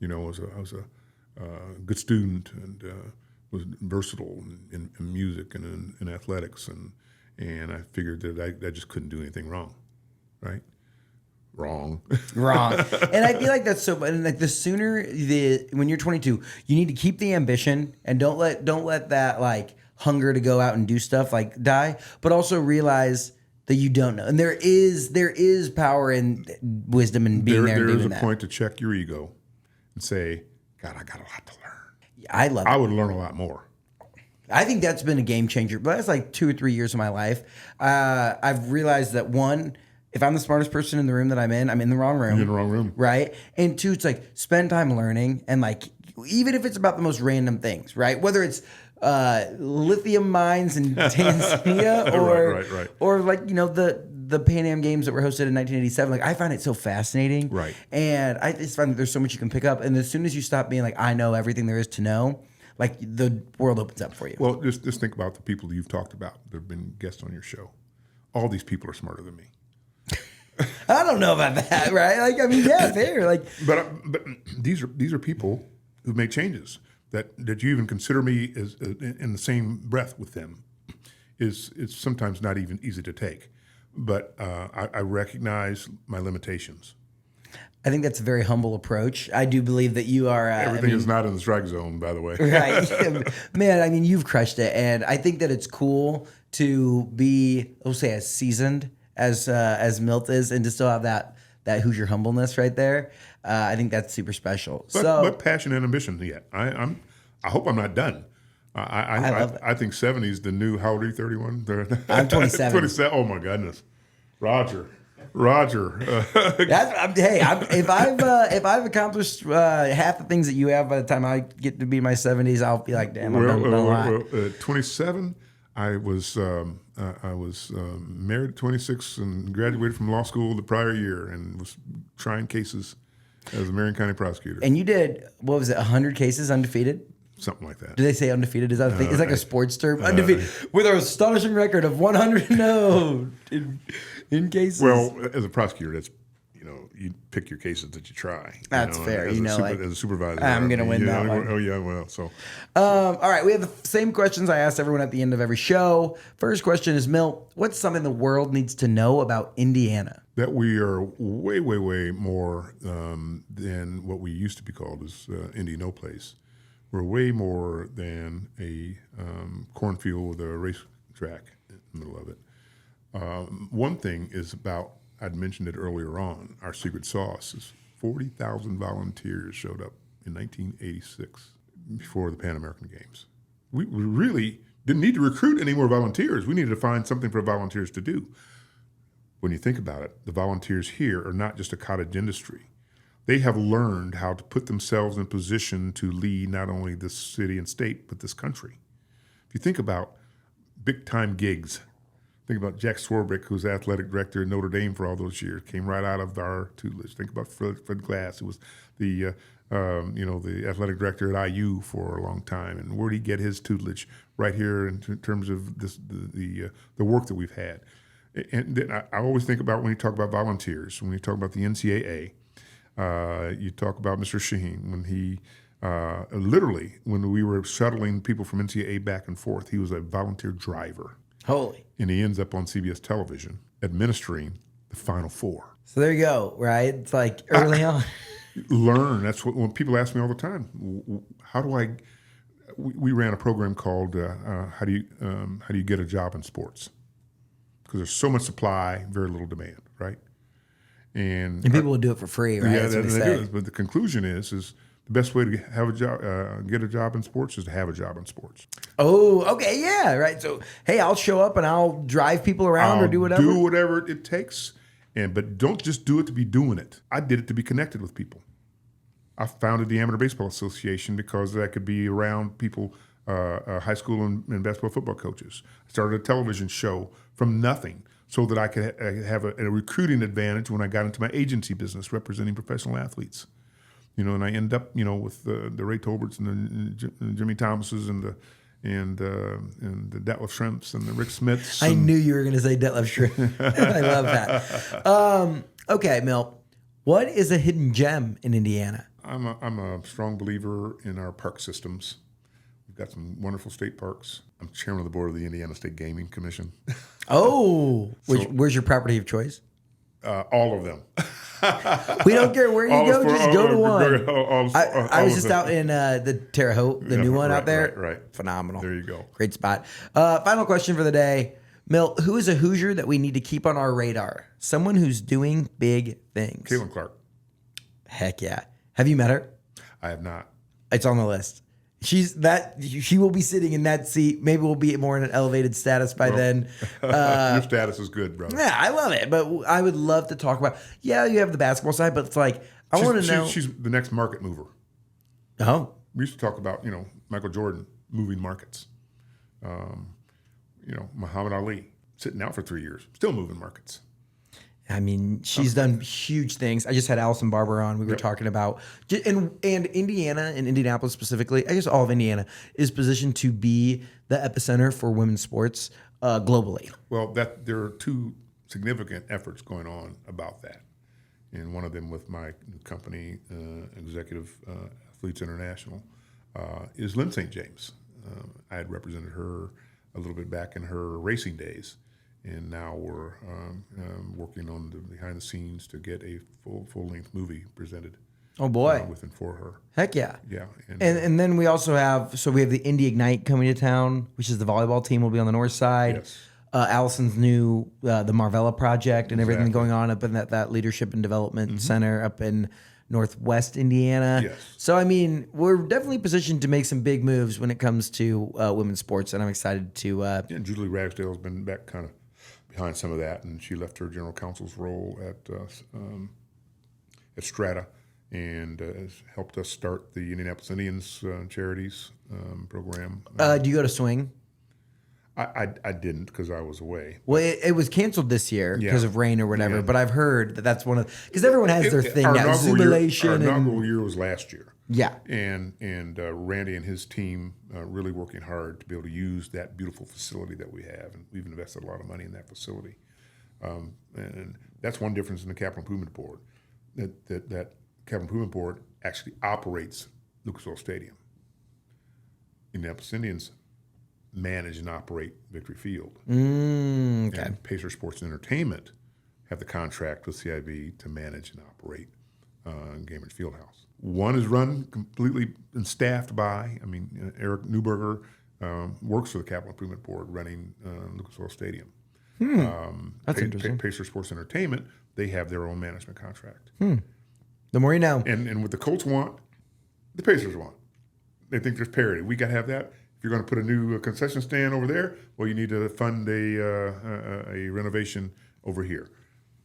B: I was a good student and was versatile in music and in athletics, and I figured that I just couldn't do anything wrong, right? Wrong. And I feel like that's so. And like the sooner when you're 22, you need to keep the ambition and don't let that like hunger to go out and do stuff like die. But also realize that you don't know, and there is power in wisdom and being there. There
A: and
B: is
A: doing
B: a
A: that.
B: point to check your ego and say, God, I got a lot to learn.
A: I
B: would learn a lot more.
A: I think that's been a game changer. But that's like 2 or 3 years of my life. I've realized that one, if I'm the smartest person in the room that I'm in the wrong room.
B: You're in the wrong room.
A: Right? And two, it's like spend time learning and like even if it's about the most random things, right? Whether it's lithium mines in Tanzania or like, the Pan Am Games that were hosted in 1987. Like I find it so fascinating.
B: Right.
A: And I just find that there's so much you can pick up. And as soon as you stop being like, I know everything there is to know, like the world opens up for you.
B: Well, just think about the people you've talked about that have been guests on your show. All these people are smarter than me.
A: I don't know about that, right? Like, I mean, yeah, fair. Like,
B: but these are people who've made changes that you even consider me as in the same breath with them. It's sometimes not even easy to take, but I recognize my limitations.
A: I think that's a very humble approach. I do believe that you are.
B: Everything is not in the strike zone, by the way.
A: Right, man. I mean, you've crushed it, and I think that it's cool to be, let's say, as seasoned as Milt is, and to still have that Hoosier humbleness right there. I think that's super special.
B: But passion and ambition yet. I hope I'm not done.
A: I love it.
B: I think 70 is the new. How old are you? 31.
A: I'm 27.
B: 27. Oh my goodness, Roger.
A: If I've accomplished half the things that you have by the time I get to be in my 70s, I'll be like, damn, I've done a lot.
B: 27. I was married at 26 and graduated from law school the prior year and was trying cases as a Marion County prosecutor.
A: And you did, what was it, 100 cases undefeated?
B: Something like that.
A: Do they say undefeated? Is that a thing? It's like a sports term. Undefeated. With an astonishing record of 100 in cases.
B: Well, as a prosecutor, that's, you pick your cases that you try.
A: That's fair.
B: As a supervisor,
A: I'm going to win that one.
B: Oh yeah, well, so.
A: All right, we have the same questions I asked everyone at the end of every show. First question is, Milt, what's something the world needs to know about Indiana?
B: That we are way, way, way more than what we used to be called as Indy No Place. We're way more than a cornfield with a racetrack in the middle of it. One thing is about, I'd mentioned it earlier on, our secret sauce is 40,000 volunteers showed up in 1986 before the Pan American Games. We really didn't need to recruit any more volunteers. We needed to find something for volunteers to do. When you think about it, the volunteers here are not just a cottage industry. They have learned how to put themselves in position to lead not only this city and state, but this country. If you think about big-time gigs, think about Jack Swarbrick, who's athletic director at Notre Dame for all those years, came right out of our tutelage. Think about Fred Glass, who was the athletic director at IU for a long time, and where did he get his tutelage? Right here in terms of the work that we've had. And then I always think about when you talk about volunteers, when you talk about the NCAA, you talk about Mr. Shaheen, when he literally, when we were shuttling people from NCAA back and forth, he was a volunteer driver.
A: Holy.
B: And he ends up on CBS television administering the Final Four.
A: So there you go, right? It's like early on.
B: Learn. That's what when people ask me all the time. How do I? We ran a program called How do you get a job in sports? Because there's so much supply, very little demand, right? And
A: people will do it for free, right?
B: Yeah,
A: That's what
B: they
A: say.
B: do. But the conclusion is the best way to have a job, get a job in sports, is to have a job in sports.
A: Oh, okay, yeah, right. So, hey, I'll show up and I'll drive people around or do whatever.
B: Do whatever it takes, but don't just do it to be doing it. I did it to be connected with people. I founded the Amateur Baseball Association because I could be around people, high school and basketball football coaches. I started a television show from nothing so that I could have a recruiting advantage when I got into my agency business representing professional athletes. And I end up, with the Ray Tolberts and the Jimmy Thomases and the Detlef Schrempfs and the Rick Smiths.
A: I knew you were going to say Detlef Schrempf. I love that. Okay, Milt, what is a hidden gem in Indiana?
B: I'm a strong believer in our park systems. We've got some wonderful state parks. I'm chairman of the board of the Indiana State Gaming Commission.
A: Oh, where's your property of choice?
B: All of them.
A: We don't care where you go, just go to one. I was just out in the Terre Haute, the new one out there.
B: Right.
A: Phenomenal.
B: There you go.
A: Great spot. Final question for the day. Milt, who is a Hoosier that we need to keep on our radar? Someone who's doing big things.
B: Caitlin Clark.
A: Heck yeah. Have you met her?
B: I have not.
A: It's on the list. She will be sitting in that seat. Maybe we'll be more in an elevated status by then.
B: Your status is good, brother.
A: Yeah, I love it. But I would love to talk about, you have the basketball side, but it's like, I want to know.
B: She's the next market mover.
A: Oh.
B: We used to talk about, Michael Jordan moving markets. Muhammad Ali sitting out for 3 years, still moving markets.
A: I mean, she's done huge things. I just had Allison Barber on. We were talking about, and Indiana and Indianapolis specifically, I guess all of Indiana is positioned to be the epicenter for women's sports globally.
B: Well, there are two significant efforts going on about that. And one of them with my company, Executive Athletes International, is Lynn St. James. I had represented her a little bit back in her racing days. And now we're working on the behind the scenes to get a full-length movie presented.
A: Oh boy!
B: For her.
A: Heck yeah!
B: Yeah,
A: and then we also have the Indy Ignite coming to town, which is the volleyball team will be on the north side.
B: Yes.
A: Allison's new the Marvella project and everything going on up in that leadership and development center up in Northwest Indiana.
B: Yes.
A: So I mean, we're definitely positioned to make some big moves when it comes to women's sports, and I'm excited to.
B: And Julie Ragsdale's been back kind of behind some of that, and she left her general counsel's role at Strata and has helped us start the Indianapolis Indians charities program.
A: Do you go to swing?
B: I didn't because I was away.
A: Well, it was canceled this year because of rain or whatever, but I've heard that's one of, because everyone has their thing now, Zubilation.
B: Our inaugural year was last year.
A: Yeah.
B: And Randy and his team really working hard to be able to use that beautiful facility that we have. And we've invested a lot of money in that facility. And that's one difference in the Capital Improvement Board. that capital improvement board actually operates Lucas Oil Stadium. Indianapolis Indians manage and operate Victory Field.
A: Okay.
B: And Pacer Sports and Entertainment have the contract with CIB to manage and operate Gainbridge Fieldhouse. One is run completely and staffed by, Eric Newberger works for the Capital Improvement Board running Lucas Oil Stadium.
A: That's interesting.
B: Pacer Sports Entertainment, they have their own management contract.
A: The more you know.
B: And what the Colts want, the Pacers want. They think there's parity. We got to have that. If you're going to put a new concession stand over there, well, you need to fund a renovation over here.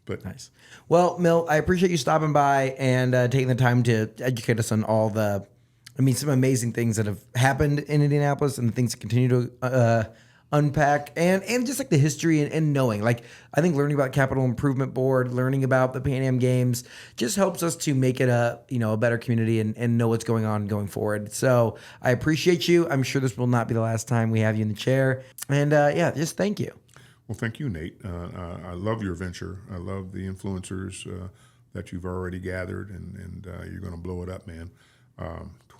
B: But
A: Nice. Well, Milt, I appreciate you stopping by and taking the time to educate us on all some amazing things that have happened in Indianapolis and the things that continue to unpack and just like the history and knowing. Like, I think learning about Capital Improvement Board, learning about the Pan Am Games just helps us to make it a better community and know what's going on going forward. So I appreciate you. I'm sure this will not be the last time we have you in the chair. And just thank you.
B: Well, thank you, Nate. I love your venture. I love the influencers that you've already gathered, and you're going to blow it up, man.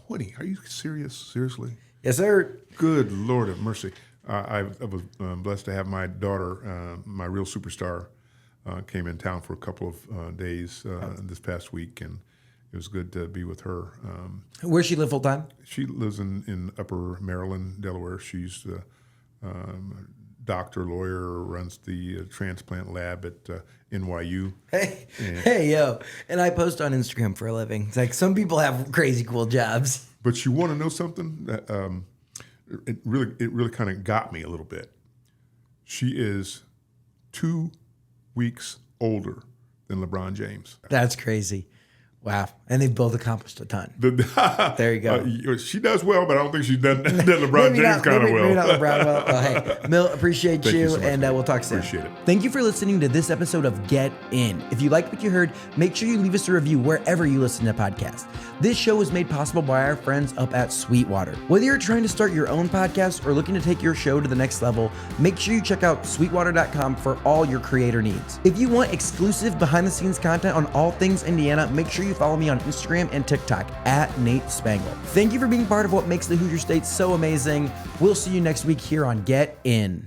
B: 20? Are you serious? Seriously?
A: Yes, sir.
B: Good Lord of mercy. I was blessed to have my daughter, my real superstar, came in town for a couple of days this past week, and it was good to be with her.
A: Where's she live full time?
B: She lives in Upper Maryland, Delaware. She's the doctor, lawyer, runs the transplant lab at NYU.
A: Hey, yo. And I post on Instagram for a living. It's like some people have crazy cool jobs.
B: But you want to know something? It really kind of got me a little bit. She is 2 weeks older than LeBron James.
A: That's crazy. Wow. And they've both accomplished a ton. There you go.
B: She does well, but I don't think she's done LeBron James kind of well.
A: Maybe not LeBron well. Well, hey, Milt, appreciate you,
B: so much,
A: and we'll talk soon.
B: Appreciate it.
A: Thank you for listening to this episode of Get In. If you liked what you heard, make sure you leave us a review wherever you listen to podcasts. This show was made possible by our friends up at Sweetwater. Whether you're trying to start your own podcast or looking to take your show to the next level, make sure you check out sweetwater.com for all your creator needs. If you want exclusive behind-the-scenes content on all things Indiana, make sure you follow me on Instagram and TikTok at Nate Spangle. Thank you for being part of what makes the Hoosier State so amazing. We'll see you next week here on Get In.